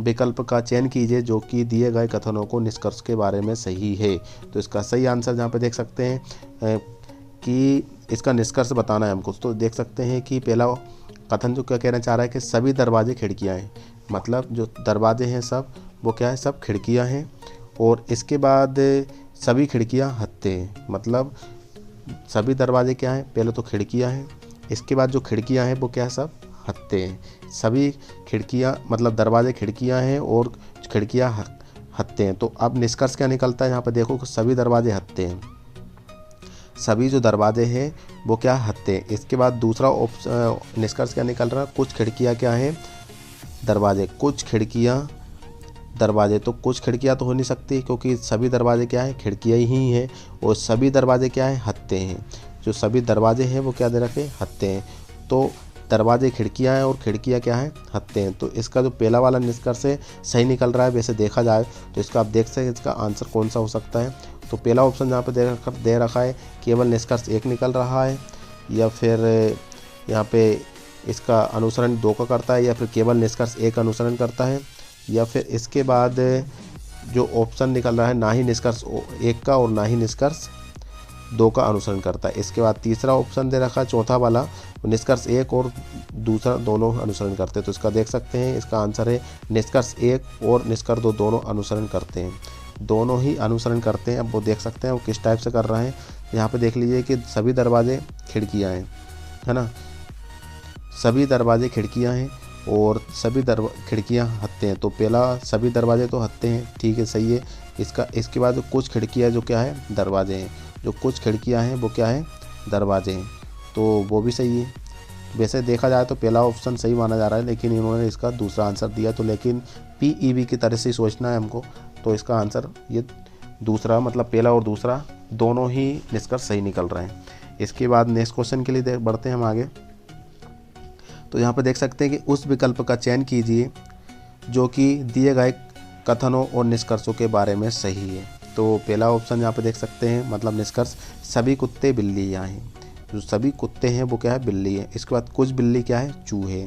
विकल्प का चयन कीजिए जो कि दिए गए कथनों को निष्कर्ष के बारे में सही है। तो इसका सही आंसर यहाँ पे देख सकते हैं कि इसका निष्कर्ष बताना है हमको। तो देख सकते हैं कि पहला कथन जो क्या कहना चाह रहा है कि सभी दरवाजे खिड़कियाँ हैं, मतलब जो दरवाजे हैं सब वो क्या है? सब खिड़कियाँ हैं। और इसके बाद सभी खिड़कियाँ हत्थे हैं, मतलब सभी दरवाजे क्या हैं? पहले तो खिड़कियाँ हैं, इसके बाद जो खिड़कियाँ हैं वो क्या है? सब हत्थे हैं। सभी खिड़कियाँ मतलब दरवाजे खिड़कियाँ हैं और खिड़कियाँ हत्थे हैं। तो अब निष्कर्ष क्या निकलता है? यहाँ पर देखो सभी दरवाजे हत्थे हैं, सभी जो दरवाजे हैं वो क्या? हत्थे हैं। इसके बाद दूसरा निष्कर्ष क्या निकल रहा है? कुछ खिड़कियाँ क्या हैं? दरवाजे। कुछ खिड़कियाँ दरवाजे, तो कुछ खिड़कियाँ तो हो नहीं सकती क्योंकि सभी दरवाजे क्या है? खिड़कियाँ ही हैं। और सभी दरवाजे क्या है? हत्थे हैं। जो सभी दरवाजे हैं वो क्या दे रखे? हत्थे हैं। तो दरवाजे खिड़कियाँ हैं और खिड़कियाँ क्या हैं? हत्थे हैं। तो इसका जो पहला वाला निष्कर्ष है सही निकल रहा है वैसे देखा जाए तो। इसका आप देख सकते हैं इसका आंसर कौन सा हो सकता है। तो पहला ऑप्शन यहाँ पे दे रखा है केवल निष्कर्ष 1 निकल रहा है, या फिर यहाँ पे इसका अनुसरण 2 का करता है, या फिर केवल निष्कर्ष 1 अनुसरण करता है, या फिर इसके बाद जो ऑप्शन निकल रहा है ना ही निष्कर्ष 1 का और ना ही निष्कर्ष 2 का अनुसरण करता है। इसके बाद तीसरा ऑप्शन दे रखा है चौथा वाला, निष्कर्ष 1 और दूसरा दोनों अनुसरण करते हैं। तो इसका देख सकते हैं इसका आंसर है निष्कर्ष 1 और निष्कर्ष 2 दोनों अनुसरण करते हैं, दोनों ही अनुसरण करते हैं। अब वो देख सकते हैं वो किस टाइप से कर रहे हैं। यहाँ पे देख लीजिए कि सभी दरवाजे खिड़कियाँ हैं, है ना, सभी दरवाजे खिड़कियाँ हैं और सभी खिड़कियाँ हत्थे हैं। तो पहला सभी दरवाजे तो हत्थे हैं, ठीक है, सही है। इसके बाद कुछ खिड़कियाँ जो क्या है? दरवाजे हैं। जो कुछ खिड़कियाँ हैं वो क्या है? दरवाजे हैं, तो वो भी सही है। वैसे देखा जाए तो पहला ऑप्शन सही माना जा रहा है, लेकिन इन्होंने इसका दूसरा आंसर दिया। तो लेकिन PEB की तरह से सोचना है हमको। तो इसका आंसर ये दूसरा, मतलब पहला और दूसरा दोनों ही निष्कर्ष सही निकल रहे हैं। इसके बाद नेक्स्ट क्वेश्चन के लिए बढ़ते हैं हम आगे। तो यहाँ पर देख सकते हैं कि उस विकल्प का चयन कीजिए जो कि दिए गए कथनों और निष्कर्षों के बारे में सही है। तो पहला ऑप्शन यहाँ पे देख सकते हैं, मतलब निष्कर्ष सभी कुत्ते बिल्लियाँ हैं। जो सभी कुत्ते हैं वो क्या है? बिल्ली है। इसके बाद कुछ बिल्ली क्या है? चूहे,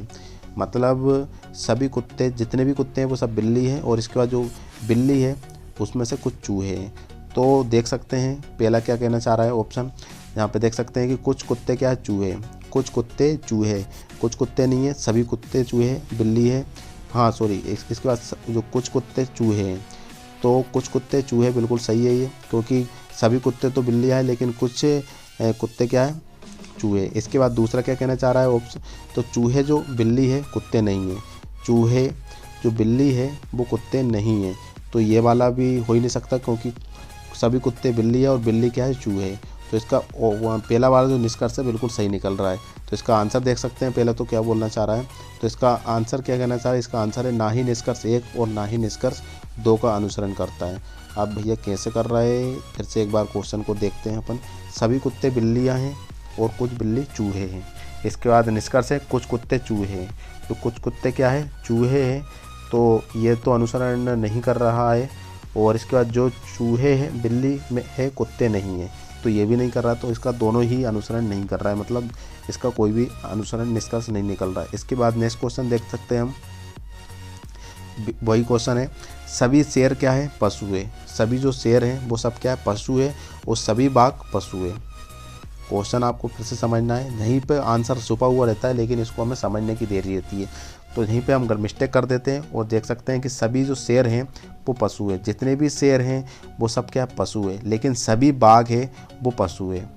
मतलब सभी कुत्ते जितने भी कुत्ते हैं वो सब बिल्ली हैं, और इसके बाद जो बिल्ली है उसमें से कुछ चूहे हैं। तो देख सकते हैं पहला क्या कहना चाह रहा है ऑप्शन, यहाँ पे देख सकते हैं कि कुछ कुत्ते क्या है? चूहे, कुछ कुत्ते चूहे, कुछ कुत्ते नहीं है, सभी कुत्ते चूहे बिल्ली है। हाँ सॉरी, इसके बाद जो कुछ कुत्ते चूहे हैं, तो कुछ कुत्ते चूहे बिल्कुल सही है ये, क्योंकि सभी कुत्ते तो बिल्लियाँ हैं लेकिन कुछ कुत्ते क्या है? चूहे। इसके बाद दूसरा क्या कहना चाह रहा है ऑप्शन, तो चूहे जो बिल्ली है कुत्ते नहीं है, चूहे जो बिल्ली है वो कुत्ते नहीं है। तो ये वाला भी हो ही नहीं सकता क्योंकि सभी कुत्ते बिल्ली है और बिल्ली क्या है? चूहे। तो इसका पहला वाला जो निष्कर्ष है बिल्कुल सही निकल रहा है। तो इसका आंसर देख सकते हैं पहले तो क्या बोलना चाह रहा है। तो इसका आंसर क्या कहना चाह रहा है? इसका आंसर है ना ही निष्कर्ष 1 और ना ही निष्कर्ष 2 का अनुसरण करता है। अब भैया कैसे कर रहा है? फिर से एक बार क्वेश्चन को देखते हैं अपन। सभी कुत्ते बिल्लियाँ हैं और कुछ बिल्ली चूहे हैं। इसके बाद निष्कर्ष है कुछ कुत्ते चूहे हैं। तो कुछ कुत्ते क्या है? चूहे हैं, तो ये तो अनुसरण नहीं कर रहा है। और इसके बाद जो चूहे हैं बिल्ली में है, कुत्ते नहीं है, तो ये भी नहीं कर रहा। तो इसका दोनों ही अनुसरण नहीं कर रहा है, मतलब इसका कोई भी अनुसरण निष्कर्ष नहीं निकल रहा है। इसके बाद नेक्स्ट क्वेश्चन देख सकते हैं हम, वही क्वेश्चन है सभी शेर क्या है? पशु है। सभी जो शेर हैं वो सब क्या है? पशु है, और सभी बाघ पशु है। क्वेश्चन आपको फिर से समझना है, यहीं पे आंसर छुपा हुआ रहता है लेकिन इसको हमें समझने की देरी रहती है। तो यहीं पे हम अगर मिस्टेक कर देते हैं और देख सकते हैं कि सभी जो शेर हैं वो पशु है, जितने भी शेर हैं वो सब क्या पशु है, लेकिन सभी बाघ है वो पशु है।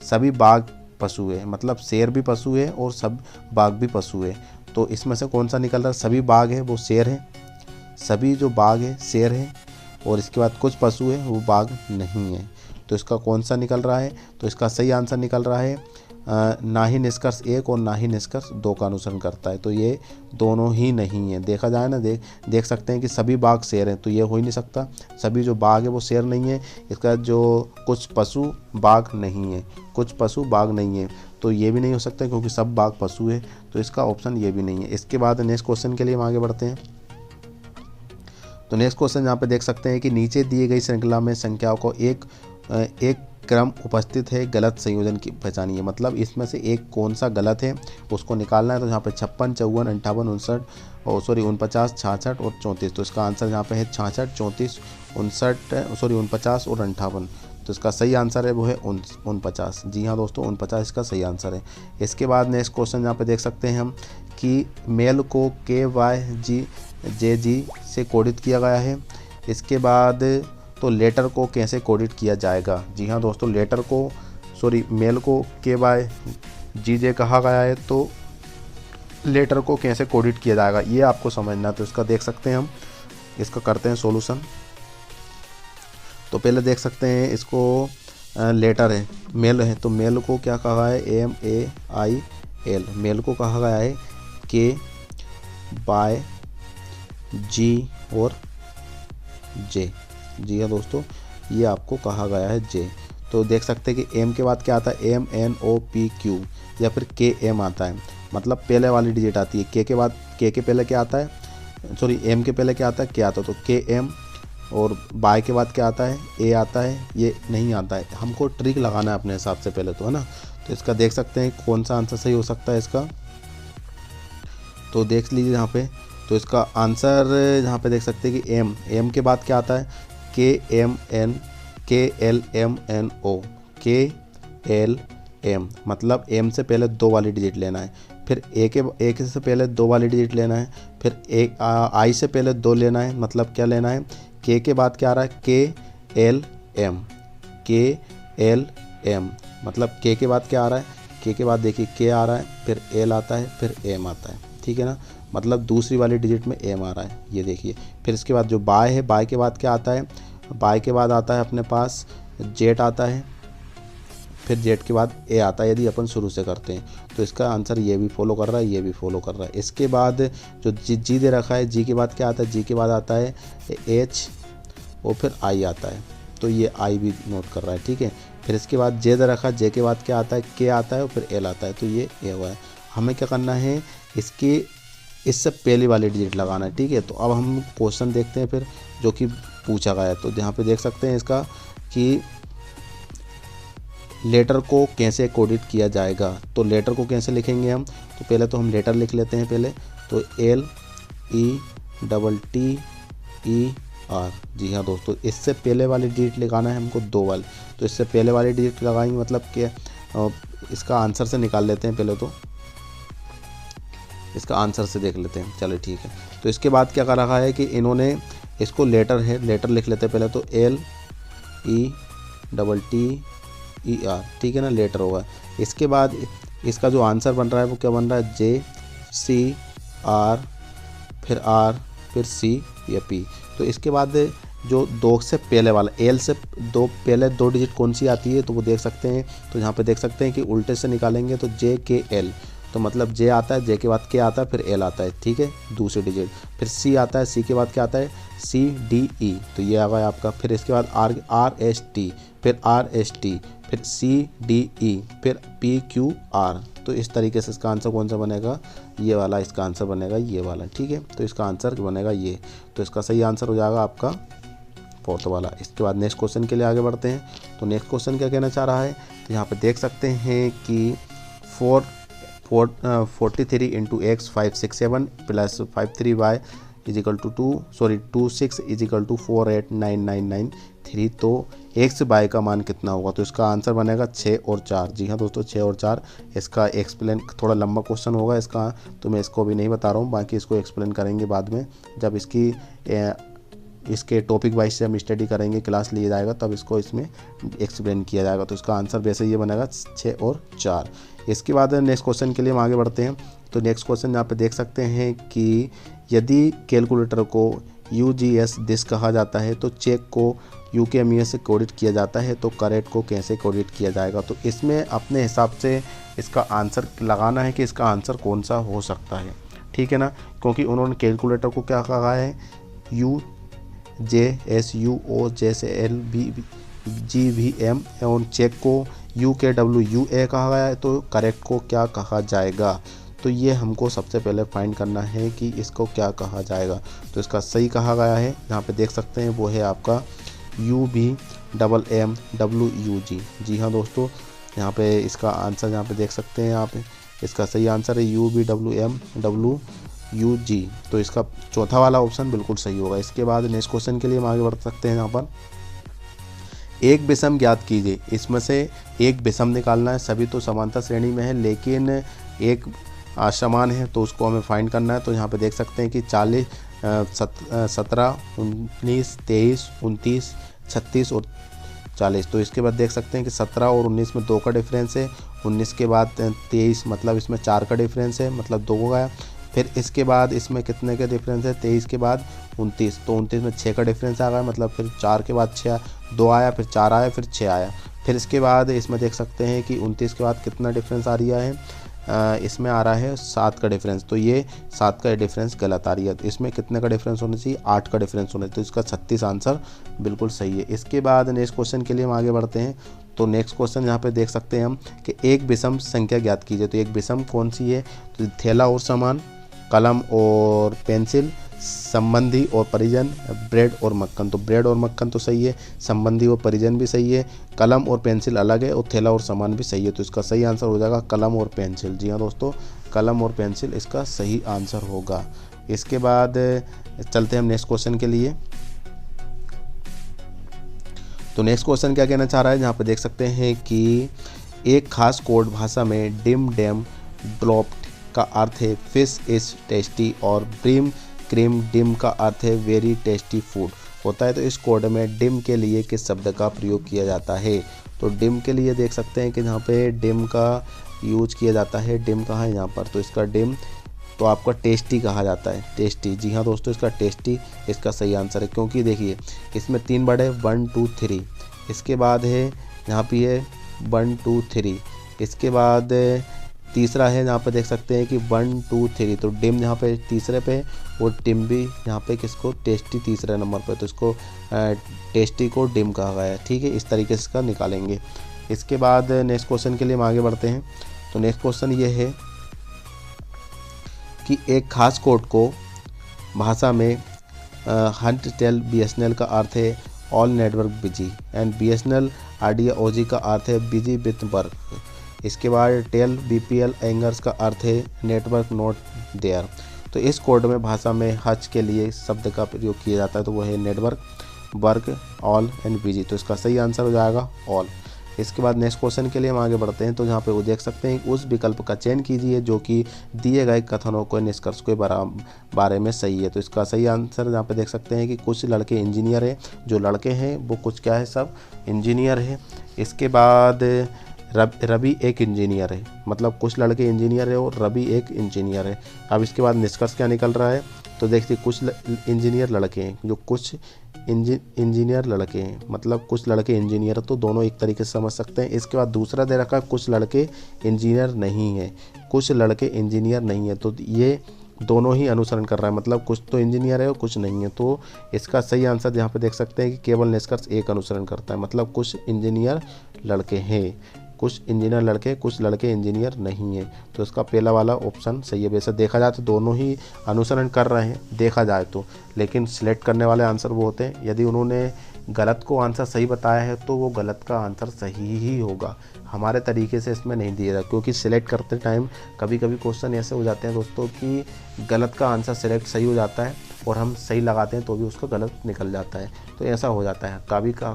सभी बाघ पशु है, मतलब शेर भी पशु है और सब बाघ भी पशु है। तो इसमें से कौन सा निकल रहा है? सभी बाघ है वो शेर है, सभी जो बाघ है शेर है, और इसके बाद कुछ पशु है वो बाघ नहीं है। तो इसका कौन सा निकल रहा है? तो इसका सही आंसर निकल रहा है ना ही निष्कर्ष 1 और ना ही निष्कर्ष 2 का अनुसरण करता है। तो ये दोनों ही नहीं है। देखा जाए ना, देख सकते हैं कि सभी बाघ शेर हैं, तो ये हो ही नहीं सकता। सभी जो बाघ है वो शेर नहीं है। इसका जो कुछ पशु बाघ नहीं है, कुछ पशु बाघ नहीं है, तो ये भी नहीं हो सकता क्योंकि सब बाघ पशु है। तो इसका ऑप्शन ये भी नहीं है। इसके बाद नेक्स्ट क्वेश्चन के लिए हम आगे बढ़ते हैं। तो नेक्स्ट क्वेश्चन यहाँ पे देख सकते हैं कि नीचे दिए गई श्रृंखला में संख्याओं को एक क्रम उपस्थित है, गलत संयोजन की पहचानिए। मतलब इसमें से एक कौन सा गलत है उसको निकालना है। तो यहाँ पे 56, 54, 58, 59 और 49, 66 और 34। तो इसका आंसर यहाँ पे है 66, 34, 49 और 58। तो इसका सही आंसर है वो है 49। जी हाँ दोस्तों, 49 इसका सही आंसर है। इसके बाद नेक्स्ट क्वेश्चन यहाँ पे देख सकते हैं हम कि मेल को KYGJG से कोडित किया गया है। इसके बाद तो लेटर को कैसे कोडित किया जाएगा। जी हाँ दोस्तों, मेल को KYGJ कहा गया है, तो लेटर को कैसे कोडित किया जाएगा ये आपको समझना। तो इसका देख सकते हैं हम, इसका करते हैं सॉल्यूशन। तो पहले देख सकते हैं इसको, लेटर है, मेल है, तो मेल को क्या कहा है, MAIL। मेल को कहा गया है KYG और J। जी हाँ दोस्तों, ये आपको कहा गया है J। तो देख सकते हैं कि M के बाद क्या आता है, MNOPQ या फिर KM आता है। मतलब पहले वाली डिजिट आती है। K के पहले क्या आता है, M के पहले क्या आता है, K आता है, तो KM। और बाय के बाद क्या आता है, A आता है, ये नहीं आता है। हमको ट्रिक लगाना है अपने हिसाब से पहले तो, है ना। तो इसका देख सकते हैं कौन सा आंसर सही हो सकता है इसका। तो देख लीजिए यहाँ पे, तो इसका आंसर यहाँ पे देख सकते हैं कि M के बाद क्या आता है, KLM। मतलब M से पहले 2 वाली डिजिट लेना है, फिर A से पहले 2 वाली डिजिट लेना है, फिर I से पहले 2 लेना है। मतलब क्या लेना है, K के बाद क्या आ रहा है, KLM। मतलब K के बाद क्या आ रहा है, K के बाद देखिए K आ रहा है, फिर L आता है, फिर M आता है, ठीक है ना। मतलब दूसरी वाली डिजिट में M आ रहा है, ये देखिए। फिर इसके बाद जो बाय है, बाय के बाद क्या आता है, बाय के बाद आता है अपने पास जेट आता है, फिर जेट के बाद A आता है यदि अपन शुरू से करते हैं। तो इसका आंसर ये भी फॉलो कर रहा है, ये भी फॉलो कर रहा है। इसके बाद जो जी दे रखा है, जी के बाद क्या आता है, जी के बाद आता है H और फिर I आता है, तो ये I भी नोट कर रहा है, ठीक है। फिर इसके बाद जे दे रखा है, जे के बाद क्या आता है, K आता है और फिर L आता है, तो ये A हुआ है। हमें क्या करना है, इससे पहली वाली डिजिट लगाना है, ठीक है। तो अब हम क्वेश्चन देखते हैं फिर जो कि पूछा गया है। तो यहाँ पे देख सकते हैं इसका कि लेटर को कैसे कोडित किया जाएगा। तो लेटर को कैसे लिखेंगे हम, तो पहले तो हम लेटर लिख लेते हैं पहले। तो LETTER। जी हाँ दोस्तों, इससे पहले वाली डिजिट लगाना है हमको 2 वाली। तो इससे पहले वाली डिजिट लगाएंगे, मतलब कि इसका आंसर से निकाल लेते हैं पहले। तो इसका आंसर से देख लेते हैं, चलो ठीक है। तो इसके बाद क्या कर रखा है कि इन्होंने इसको लेटर है, लेटर लिख लेते हैं पहले। तो LETTER, ठीक है ना, लेटर होगा। इसके बाद इसका जो आंसर बन रहा है वो क्या बन रहा है, JCR, फिर R, फिर C या P। तो इसके बाद जो 2 से पहले वाला, L से पहले 2 डिजिट कौन सी आती है, तो वो देख सकते हैं। तो यहाँ पे देख सकते हैं कि उल्टे से निकालेंगे तो JKL। तो मतलब J आता है, J के बाद K आता है, फिर L आता है, ठीक है, दूसरी डिजिट। फिर C आता है, C के बाद क्या आता है, CDE। तो ये आ गया आपका। फिर इसके बाद RST, फिर RST, फिर CDE, फिर PQR। तो इस तरीके से इसका आंसर कौन सा बनेगा, ये वाला इसका आंसर बनेगा, ये वाला, ठीक है। तो इसका आंसर बनेगा ये। तो इसका सही आंसर हो जाएगा आपका 4th वाला। इसके बाद नेक्स्ट क्वेश्चन के लिए आगे बढ़ते हैं। तो नेक्स्ट क्वेश्चन क्या कहना चाह रहा है, तो यहाँ पे देख सकते हैं कि 43 × x 567 + 53y = 26 = 4899993। तो x y का मान कितना होगा, तो इसका आंसर बनेगा 6 और 4। जी हाँ दोस्तों, 6 और 4। इसका एक्सप्लेन, थोड़ा लंबा क्वेश्चन होगा इसका, तो मैं इसको अभी नहीं बता रहा हूँ, बाकी इसको एक्सप्लेन करेंगे बाद में, जब इसके टॉपिक वाइज से हम स्टडी करेंगे, क्लास लिया जाएगा, तब इसको इसमें एक्सप्लेन किया जाएगा। तो इसका आंसर वैसे ये बनेगा 6 और 4। इसके बाद नेक्स्ट क्वेश्चन के लिए हम आगे बढ़ते हैं। तो नेक्स्ट क्वेश्चन यहाँ पे देख सकते हैं कि यदि कैलकुलेटर को UGS दिस कहा जाता है, तो चेक को UKMES से कोडिट किया जाता है, तो करेक्ट को कैसे कोडिट किया जाएगा। तो इसमें अपने हिसाब से इसका आंसर लगाना है कि इसका आंसर कौन सा हो सकता है, ठीक है ना, क्योंकि उन्होंने कैलकुलेटर को क्या कहा है, UJSUOJSLVGVM और चेक को UKWUA कहा गया है, तो करेक्ट को क्या कहा जाएगा। तो ये हमको सबसे पहले फाइंड करना है कि इसको क्या कहा जाएगा। तो इसका सही कहा गया है, यहाँ पे देख सकते हैं, वो है आपका UBMMWUG। जी हाँ दोस्तों, यहाँ पे इसका आंसर यहाँ पे देख सकते हैं, यहाँ पे इसका सही आंसर है UBWMWUG। तो इसका चौथा वाला ऑप्शन बिल्कुल सही होगा। इसके बाद नेक्स्ट क्वेश्चन के लिए हम आगे बढ़ सकते हैं। यहाँ पर एक विषम ज्ञात कीजिए, इसमें से एक विषम निकालना है। सभी तो समांतर श्रेणी में है, लेकिन एक असमान है, तो उसको हमें फाइंड करना है। तो यहाँ पे देख सकते हैं कि 40, 17, 19, 23, 29, 36 और 40। तो इसके बाद देख सकते हैं कि 17 और 19 में 2 का डिफरेंस है, 19 के बाद 23 मतलब इसमें 4 का डिफरेंस है, मतलब 2 हो गया। फिर इसके बाद इसमें कितने का डिफरेंस है, 23 के बाद 29, तो 29 में 6 का डिफरेंस आ गया, मतलब फिर 4 के बाद 6 2 आया, फिर 4 आया, फिर 6 आया। फिर इसके बाद इसमें देख सकते हैं कि 29 के बाद कितना डिफरेंस आ रहा है, इसमें आ रहा है 7 का डिफरेंस। तो ये 7 का डिफरेंस गलत आ रही है। तो इसमें कितने का डिफरेंस होना चाहिए, 8 का डिफरेंस होना चाहिए। तो इसका 36 आंसर बिल्कुल सही है। इसके बाद नेक्स्ट क्वेश्चन के लिए हम आगे बढ़ते हैं। तो नेक्स्ट क्वेश्चन यहाँ पे देख सकते हैं हम कि एक विषम संख्या ज्ञात कीजिए। तो एक विषम कौन सी है, तो थैला और सामान, कलम और पेंसिल, संबंधी और परिजन, ब्रेड और मक्खन। तो ब्रेड और मक्खन तो सही है, संबंधी और परिजन भी सही है, कलम और पेंसिल अलग है, और थैला और सामान भी सही है। तो इसका सही आंसर हो जाएगा कलम और पेंसिल। जी हाँ दोस्तों, कलम और पेंसिल इसका सही आंसर होगा। इसके बाद चलते हैं हम नेक्स्ट क्वेश्चन के लिए। तो नेक्स्ट क्वेश्चन क्या कहना चाह रहा है, जहाँ पे देख सकते हैं कि एक खास कोड भाषा में डिम डेम ड्रॉप्ड का अर्थ है फिश इज टेस्टी, और ब्रीम क्रीम डिम का अर्थ है वेरी टेस्टी फूड होता है। तो इस कोड में डिम के लिए किस शब्द का प्रयोग किया जाता है। तो डिम के लिए देख सकते हैं कि यहाँ पे डिम का यूज किया जाता है। डिम कहाँ है यहाँ पर, तो इसका डिम तो आपका टेस्टी कहा जाता है, टेस्टी। जी हाँ दोस्तों, इसका टेस्टी इसका सही आंसर है, क्योंकि देखिए इसमें 3 वर्ड है, 1 2 3। इसके बाद है यहाँ पे है 1 2 3। इसके बाद तीसरा है, यहाँ पे देख सकते हैं कि 1 2 3। तो डिम यहाँ पे तीसरे पे, और डिम भी यहाँ पे किसको, टेस्टी तीसरे नंबर पे। तो इसको टेस्टी को डिम कहा गया है, ठीक है। इस तरीके से इसका निकालेंगे। इसके बाद नेक्स्ट क्वेश्चन के लिए हम आगे बढ़ते हैं। तो नेक्स्ट क्वेश्चन ये है कि एक खास कोड को भाषा में हंट टेल BSNL का अर्थ है all network busy, and BSNL idea OG का अर्थ है बिजी विथ वर्क। इसके बाद टेल BPL एंगर्स का अर्थ है नेटवर्क नॉट देयर। तो इस कोड में भाषा में हच के लिए शब्द का प्रयोग किया जाता है, तो वो है network, work, all and busy. तो इसका सही आंसर हो जाएगा ऑल। इसके बाद नेक्स्ट क्वेश्चन के लिए हम आगे बढ़ते हैं। तो जहाँ पे वो देख सकते हैं उस विकल्प का चयन कीजिए जो कि दिए गए कथनों को निष्कर्ष के बारे में सही है। तो इसका सही आंसर यहाँ पे देख सकते हैं कि कुछ लड़के इंजीनियर हैं, जो लड़के हैं वो कुछ क्या है, सब इंजीनियर है। इसके बाद रवि एक इंजीनियर है, मतलब कुछ लड़के इंजीनियर है और रवि एक इंजीनियर है। अब इसके बाद निष्कर्ष क्या निकल रहा है, तो देखिए कुछ इंजीनियर लड़के हैं, जो कुछ इंजीनियर लड़के हैं, मतलब कुछ लड़के इंजीनियर, तो दोनों एक तरीके से समझ सकते हैं। इसके बाद दूसरा दे रखा है कुछ लड़के इंजीनियर नहीं है, कुछ लड़के इंजीनियर नहीं है। तो ये दोनों ही अनुसरण कर रहा है, मतलब कुछ तो इंजीनियर है और कुछ नहीं है। तो इसका सही आंसर यहाँ पे देख सकते हैं कि केवल निष्कर्ष एक अनुसरण करता है, मतलब कुछ इंजीनियर लड़के हैं, कुछ इंजीनियर लड़के, कुछ लड़के इंजीनियर नहीं है। तो इसका पहला वाला ऑप्शन सही है। वैसे देखा जाए तो दोनों ही अनुसरण कर रहे हैं देखा जाए तो, लेकिन सिलेक्ट करने वाले आंसर वो होते हैं, यदि उन्होंने गलत को आंसर सही बताया है तो वो गलत का आंसर सही ही होगा। हमारे तरीके से इसमें नहीं दिया जाए, क्योंकि सिलेक्ट करते टाइम कभी कभी क्वेश्चन ऐसे हो जाते हैं दोस्तों कि गलत का आंसर सिलेक्ट सही हो जाता है और हम सही लगाते हैं तो भी उसका गलत निकल जाता है। तो ऐसा हो जाता है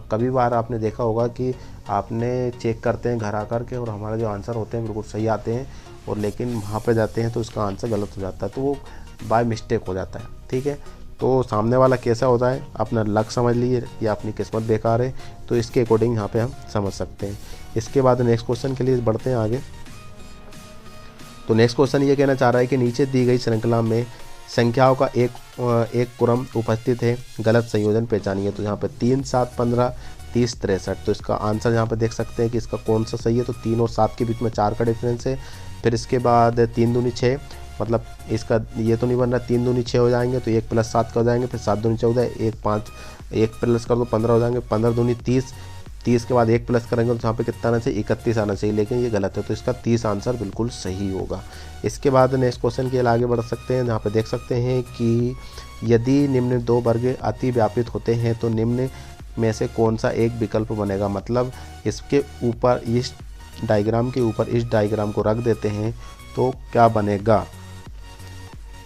कभी बार आपने देखा होगा कि आपने चेक करते हैं घर आकर के और हमारे जो आंसर होते हैं बिल्कुल सही आते हैं, और लेकिन वहाँ पे जाते हैं तो उसका आंसर गलत हो जाता है, तो वो बाय मिस्टेक हो जाता है, ठीक है। तो सामने वाला कैसा होता है, अपना लक समझ लीजिए या अपनी किस्मत बेकार है, तो इसके अकॉर्डिंग यहाँ पे हम समझ सकते हैं। इसके बाद नेक्स्ट क्वेश्चन के लिए बढ़ते हैं आगे। तो नेक्स्ट क्वेश्चन ये कहना चाह रहा है कि नीचे दी गई श्रृंखला में संख्याओं का एक क्रम उपस्थित है, गलत संयोजन पहचानिए। तो यहाँ पे 3, 7, 15, 30, 63। तो इसका आंसर यहाँ पे देख सकते हैं कि इसका कौन सा सही है। तो 3 और 7 के बीच में 4 का डिफरेंस है। फिर इसके बाद 3 दूनी 6, मतलब इसका ये तो नहीं बन रहा, 3 दूनी 6 हो जाएंगे तो 1 + 7 का हो जाएंगे। फिर 7 दूनी 14, 1 5, 1 प्लस कर दो 15 हो जाएंगे। 15 दूनी 30, 30 के बाद 1 प्लस करेंगे तो यहाँ पे कितना आना चाहिए, 31 आना चाहिए, लेकिन ये गलत है। तो इसका 30 आंसर बिल्कुल सही होगा। इसके बाद नेक्स्ट क्वेश्चन के लिए आगे बढ़ सकते हैं। यहाँ पे देख सकते हैं कि यदि निम्न 2 वर्ग अति व्यापित होते हैं तो निम्न में से कौन सा एक विकल्प बनेगा। मतलब इसके ऊपर, इस डायग्राम के ऊपर इस डायग्राम को रख देते हैं तो क्या बनेगा।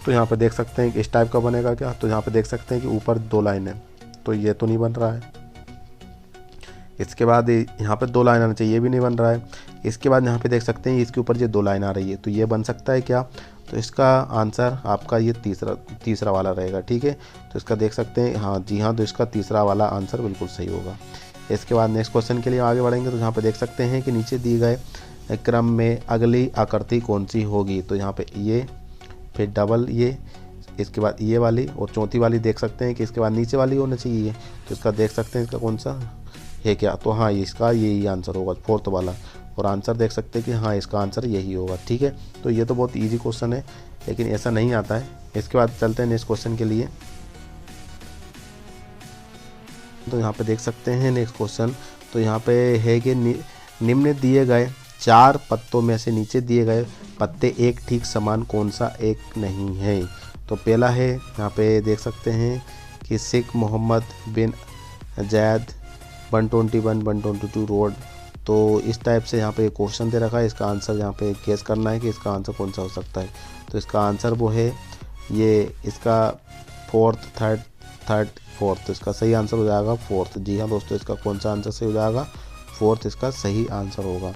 तो यहाँ पे देख सकते हैं कि इस टाइप का बनेगा क्या। तो यहाँ पे देख सकते हैं कि ऊपर 2 लाइन है, तो ये तो नहीं बन रहा है। इसके बाद यहाँ पे 2 लाइन आना चाहिए, ये भी नहीं बन रहा है। इसके बाद यहाँ पे देख सकते हैं इसके ऊपर ये 2 लाइन आ रही है, तो ये बन सकता है क्या। तो इसका आंसर आपका ये तीसरा वाला रहेगा। ठीक है, तो इसका देख सकते हैं, हाँ जी हाँ, तो इसका तीसरा वाला आंसर बिल्कुल सही होगा। इसके बाद नेक्स्ट क्वेश्चन के लिए आगे बढ़ेंगे। तो यहाँ पे देख सकते हैं कि नीचे दिए गए क्रम में अगली आकृति कौन सी होगी। तो यहाँ पे ये, फिर डबल ये, इसके बाद ये वाली और चौथी वाली देख सकते हैं कि इसके बाद नीचे वाली होना चाहिए। तो इसका देख सकते हैं इसका कौन सा है क्या। तो हाँ, इसका यही आंसर होगा, 4th वाला। और आंसर देख सकते हैं कि हाँ, इसका आंसर यही होगा। ठीक है, तो ये तो बहुत इजी क्वेश्चन है, लेकिन ऐसा नहीं आता है। इसके बाद चलते हैं नेक्स्ट क्वेश्चन के लिए। तो यहाँ पे देख सकते हैं नेक्स्ट क्वेश्चन। तो यहाँ पे है कि निम्न दिए गए 4 पत्तों में से नीचे दिए गए पत्ते एक ठीक समान कौन सा एक नहीं है। तो पहला है, यहाँ पे देख सकते हैं कि शेख मोहम्मद बिन जैद 121 122 रोड। तो इस टाइप से यहाँ पे क्वेश्चन दे रखा है। इसका आंसर यहाँ पे गेस करना है कि इसका आंसर कौन सा हो सकता है। तो इसका आंसर वो है ये, इसका 4th, 3rd, 4th। तो इसका सही आंसर हो जाएगा 4th। जी हाँ दोस्तों, इसका कौन सा आंसर सही हो जाएगा, 4th इसका सही आंसर होगा।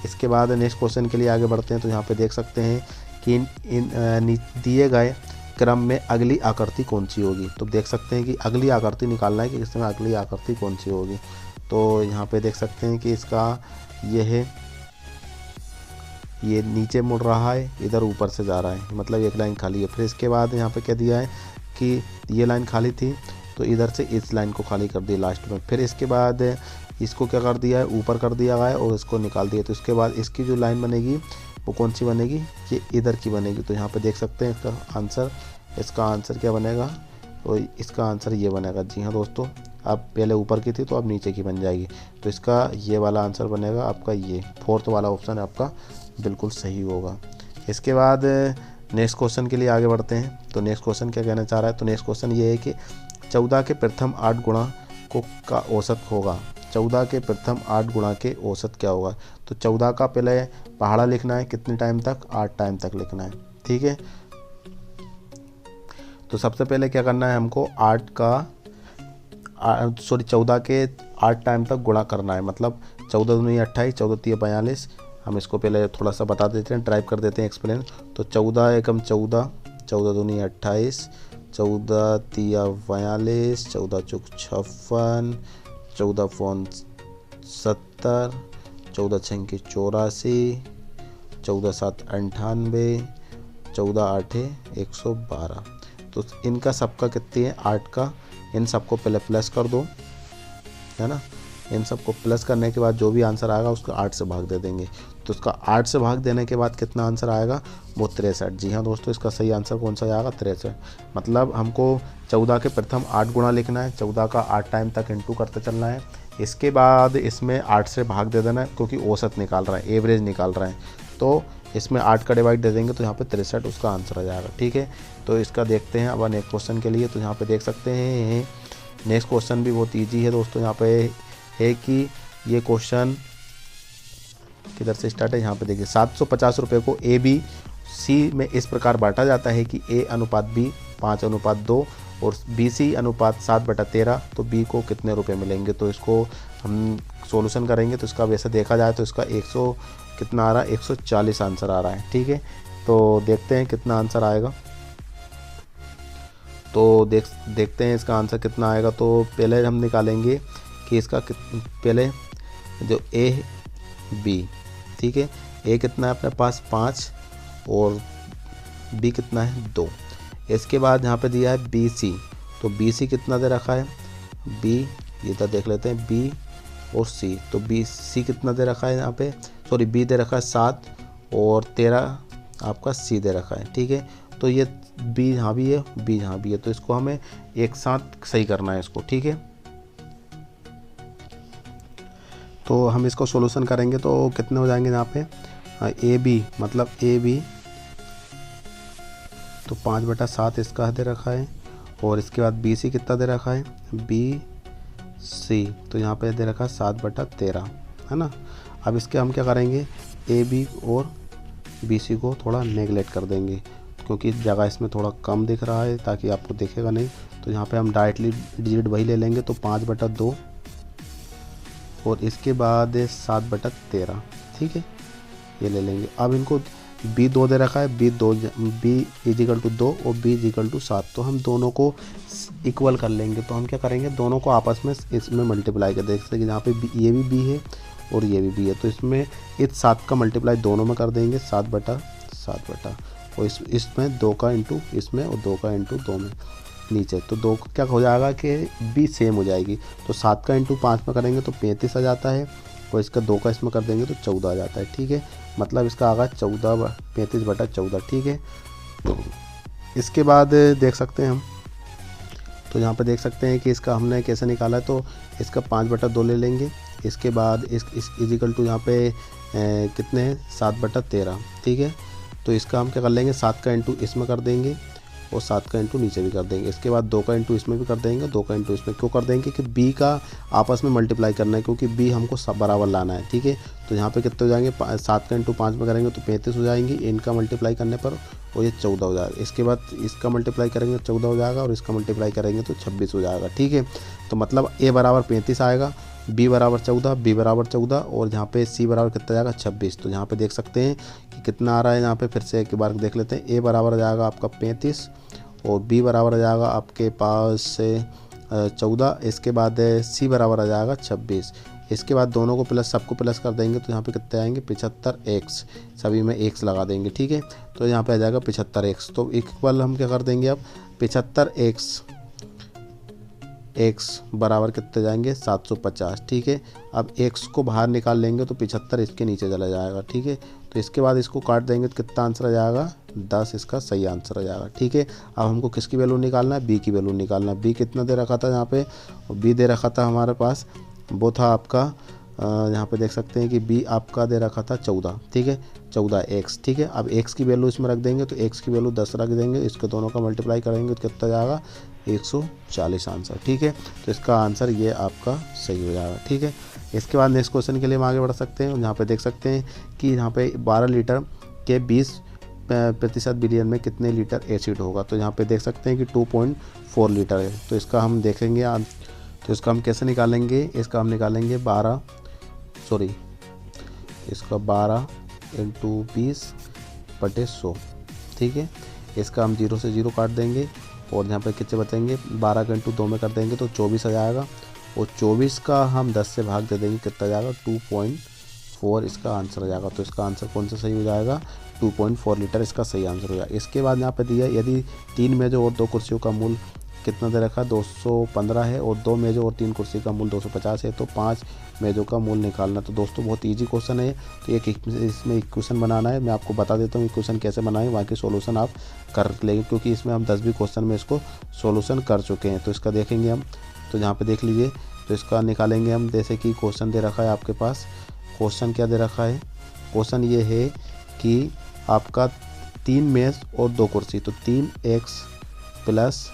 इसके बाद नेक्स्ट क्वेश्चन के लिए आगे बढ़ते हैं। तो यहाँ पे देख सकते हैं कि इन दिए गए क्रम में अगली आकृति कौन सी होगी। तो देख सकते हैं कि अगली आकृति निकालना है कि इसमें अगली आकृति कौन सी होगी। तो यहाँ पे देख सकते हैं कि इसका ये है, ये नीचे मुड़ रहा है, इधर ऊपर से जा रहा है, मतलब एक लाइन खाली है। फिर इसके बाद यहाँ पे क्या दिया है कि ये लाइन खाली थी, तो इधर से इस लाइन को खाली कर दिया लास्ट में। फिर इसके बाद इसको क्या कर दिया है, ऊपर कर दिया गया है और इसको निकाल दिया। तो इसके बाद इसकी जो लाइन बनेगी वो कौन सी बनेगी, ये इधर की बनेगी। तो यहाँ पे देख सकते हैं इसका आंसर क्या बनेगा। तो इसका आंसर ये बनेगा। जी हाँ दोस्तों, अब पहले ऊपर की थी तो अब नीचे की बन जाएगी। तो इसका ये वाला आंसर बनेगा आपका, ये 4th वाला ऑप्शन आपका बिल्कुल सही होगा। इसके बाद नेक्स्ट क्वेश्चन के लिए आगे बढ़ते हैं। तो नेक्स्ट क्वेश्चन क्या कहना चाह रहा है। तो नेक्स्ट क्वेश्चन ये है कि 14 के प्रथम 8 गुणा का औसत होगा। 14 के प्रथम 8 गुणा के औसत क्या होगा। तो 14 का पहले पहाड़ा लिखना है, कितने टाइम तक, 8 टाइम तक लिखना है। ठीक है, तो सबसे पहले क्या करना है हमको, 14 के 8 टाइम तक गुणा करना है। मतलब 14 दूनी 28, 14 तिया 42। हम इसको पहले थोड़ा सा बता देते हैं, टाइप कर देते हैं एक्सप्लेन। तो 14 एकम 14, 14 दूनी 28, 14 तिया 42, 14 चौक 56, 14 फोन 70, 14 छंकी 84, 14 7 98, 14 8 112। तो इनका सबका कितनी है, 8 का। इन सबको पहले प्लस कर दो, है ना। इन सबको प्लस करने के बाद जो भी आंसर आएगा उसको 8 से भाग दे देंगे। तो इसका 8 से भाग देने के बाद कितना आंसर आएगा, वो 63। जी हाँ दोस्तों, इसका सही आंसर कौन सा आएगा, 63। मतलब हमको 14 के प्रथम 8 गुणा लिखना है, 14 का 8 टाइम तक इंटू करते चलना है। इसके बाद इसमें 8 से भाग दे देना है, क्योंकि औसत निकाल रहा है, एवरेज निकाल रहा है। तो इसमें 8 का डिवाइड दे देंगे तो यहाँ पे 63 उसका आंसर आ जाएगा। ठीक है, तो इसका देखते हैं अब नेक्स्ट क्वेश्चन के लिए। तो यहाँ पे देख सकते हैं नेक्स्ट क्वेश्चन भी बहुत ईजी है दोस्तों। यहाँ पे है कि ये क्वेश्चन किधर से स्टार्ट है, यहाँ पे देखिए। 750 रुपये को ABC में इस प्रकार बांटा जाता है कि A/B 5/2 और BC अनुपात 7/13। तो B को कितने रुपए मिलेंगे। तो इसको हम सॉल्यूशन करेंगे। तो इसका वैसे देखा जाए तो इसका 100 कितना आ रहा है, 140 आंसर आ रहा है। ठीक है, तो देखते हैं कितना आंसर आएगा। तो देखते हैं इसका आंसर कितना आएगा। तो पहले हम निकालेंगे कि इसका पहले जो AB, ठीक है, A कितना है अपने पास 5 और B कितना है 2। इसके बाद यहाँ पे दिया है बी सी, तो बी सी कितना दे रखा है, बी ये तो देख लेते हैं बी और सी, तो बी सी कितना दे रखा है यहाँ पे, सॉरी बी दे रखा है 7 और 13 आपका सी दे रखा है। ठीक है, तो ये बी यहाँ भी है, बी यहाँ भी है, तो इसको हमें एक साथ सही करना है इसको। ठीक है, तो हम इसको सॉल्यूशन करेंगे तो कितने हो जाएंगे यहाँ पे, ए बी मतलब ए बी तो 5/7 इसका दे रखा है, और इसके बाद बी सी कितना दे रखा है, बी सी तो यहाँ पे दे रखा है 7/13 है ना। अब इसके हम क्या करेंगे, ए बी और बी सी को थोड़ा नेगलेक्ट कर देंगे क्योंकि जगह इसमें थोड़ा कम दिख रहा है ताकि आपको दिखेगा नहीं, तो यहाँ पे हम डायरेक्टली डिजिट वही ले लेंगे, तो 5/2 और इसके बाद 7/13। ठीक है, ये ले लेंगे। अब इनको बी 2 दे रखा है, बी इजिकल टू 2 और बी इजिकल टू 7, तो हम दोनों को इक्वल कर लेंगे। तो हम क्या करेंगे, दोनों को आपस में इसमें मल्टीप्लाई कर देख सकते कि यहाँ पे ये भी बी है और ये भी बी है, तो इसमें इस 7 का मल्टीप्लाई दोनों में कर देंगे 7/7 और इसमें 2 का इंटू इसमें और 2 का इंटू 2 में नीचे, तो 2 क्या हो जाएगा कि बी सेम हो जाएगी, तो 7 का इंटू 5 में करेंगे तो 35 आ जाता है और इसका 2 का इसमें कर देंगे तो 14 आ जाता है। ठीक है, मतलब इसका आगा 35/14। ठीक है, तो इसके बाद देख सकते हैं हम, तो यहाँ पे देख सकते हैं कि इसका हमने कैसे निकाला है, तो इसका 5/2 ले लेंगे, इसके बाद इस इजिकल टू यहाँ पे कितने 7/13। ठीक है, तो इसका हम क्या कर लेंगे, 7 का इंटू इसमें कर देंगे और 7 का इंटू नीचे भी कर देंगे, इसके बाद 2 का इंटू इसमें भी कर देंगे, 2 का इंटू इसमें क्यों कर देंगे कि बी का आपस में मल्टीप्लाई करना है क्योंकि बी हमको सब बराबर लाना है। ठीक है, तो यहाँ पे कितने हो जाएंगे, 7 का इंटू 5 में करेंगे तो 35 हो जाएंगे इनका मल्टीप्लाई करने पर, और ये 14 हो जाएगा। इसके बाद इसका मल्टीप्लाई करेंगे 14 हो जाएगा और इसका मल्टीप्लाई करेंगे तो 26 हो जाएगा। ठीक है, तो मतलब ए बराबर 35 आएगा, बी बराबर 14, बी बराबर 14 और यहाँ पे सी बराबर कितना जाएगा 26। तो यहाँ पे देख सकते हैं कि कितना आ रहा है, यहाँ पे फिर से एक बार देख लेते हैं। ए बराबर आ जाएगा आपका 35 और बी बराबर आ जाएगा आपके पास 14, इसके बाद सी बराबर आ जाएगा 26, इसके बाद दोनों को प्लस सबको प्लस कर देंगे तो यहाँ पे कितने आएंगे 75x, सभी में x लगा देंगे। ठीक है, तो यहाँ पे आ जाएगा 75x, तो इक्वल हम क्या कर देंगे अब 75x बराबर कितने जाएंगे 750। ठीक है, अब x को बाहर निकाल लेंगे तो 75 इसके नीचे चला जाएगा। ठीक है, तो इसके बाद इसको काट देंगे तो कितना आंसर आ जाएगा 10, इसका सही आंसर आ जाएगा। ठीक है, अब हमको किसकी वैल्यू निकालना है, बी की वैल्यू निकालना है। बी कितना दे रखा था यहाँ पे, बी दे रखा था हमारे पास, वो था आपका यहाँ पे देख सकते हैं कि बी आपका दे रखा था 14। ठीक है, 14x। ठीक है, अब x की वैल्यू इसमें रख देंगे तो x की वैल्यू 10 रख देंगे, इसके दोनों का मल्टीप्लाई करेंगे तो कितना जाएगा 140 आंसर। ठीक है, तो इसका आंसर ये आपका सही हो जाएगा। ठीक है, इसके बाद नेक्स्ट क्वेश्चन के लिए हम आगे बढ़ सकते हैं। यहाँ पे देख सकते हैं कि यहाँ पे 12 लीटर के 20% बिलियन में कितने लीटर एसिड होगा, तो यहाँ पे देख सकते हैं कि 2.4 लीटर है। तो इसका हम देखेंगे, तो इसका हम कैसे निकालेंगे, इसका हम निकालेंगे 12 × 20/100। ठीक है, इसका हम 0 से 0 काट देंगे और यहाँ पे कितने बचेंगे 12 का इंटू 2 में कर देंगे तो 24 आ जाएगा, और 24 का हम 10 से भाग दे देंगे कितना जाएगा 2.4 इसका आंसर आ जाएगा। तो इसका आंसर कौन सा सही हो जाएगा 2.4 लीटर इसका सही आंसर हो जाएगा। इसके बाद यहाँ पे दिया यदि 3 मेज़ों और 2 कुर्सियों का मूल कितना दे रखा है 215 है और 2 मेज़ों और 3 कुर्सी का मूल 250 है, तो 5 मेज़ों का मूल निकालना। तो दोस्तों बहुत इजी क्वेश्चन है, तो एक इसमें इक्वेशन बनाना है। मैं आपको बता देता हूँ इक्वेशन कैसे बनाएं, बाकी सॉल्यूशन आप कर लेंगे क्योंकि इसमें हम 10 क्वेश्चन में इसको सॉल्यूशन कर चुके हैं। तो इसका देखेंगे हम, तो यहाँ पे देख लीजिए, तो इसका निकालेंगे हम। जैसे कि क्वेश्चन दे रखा है आपके पास, क्वेश्चन क्या दे रखा है, क्वेश्चन ये है कि आपका 3 मेज़ और 2 कुर्सी, तो 3x +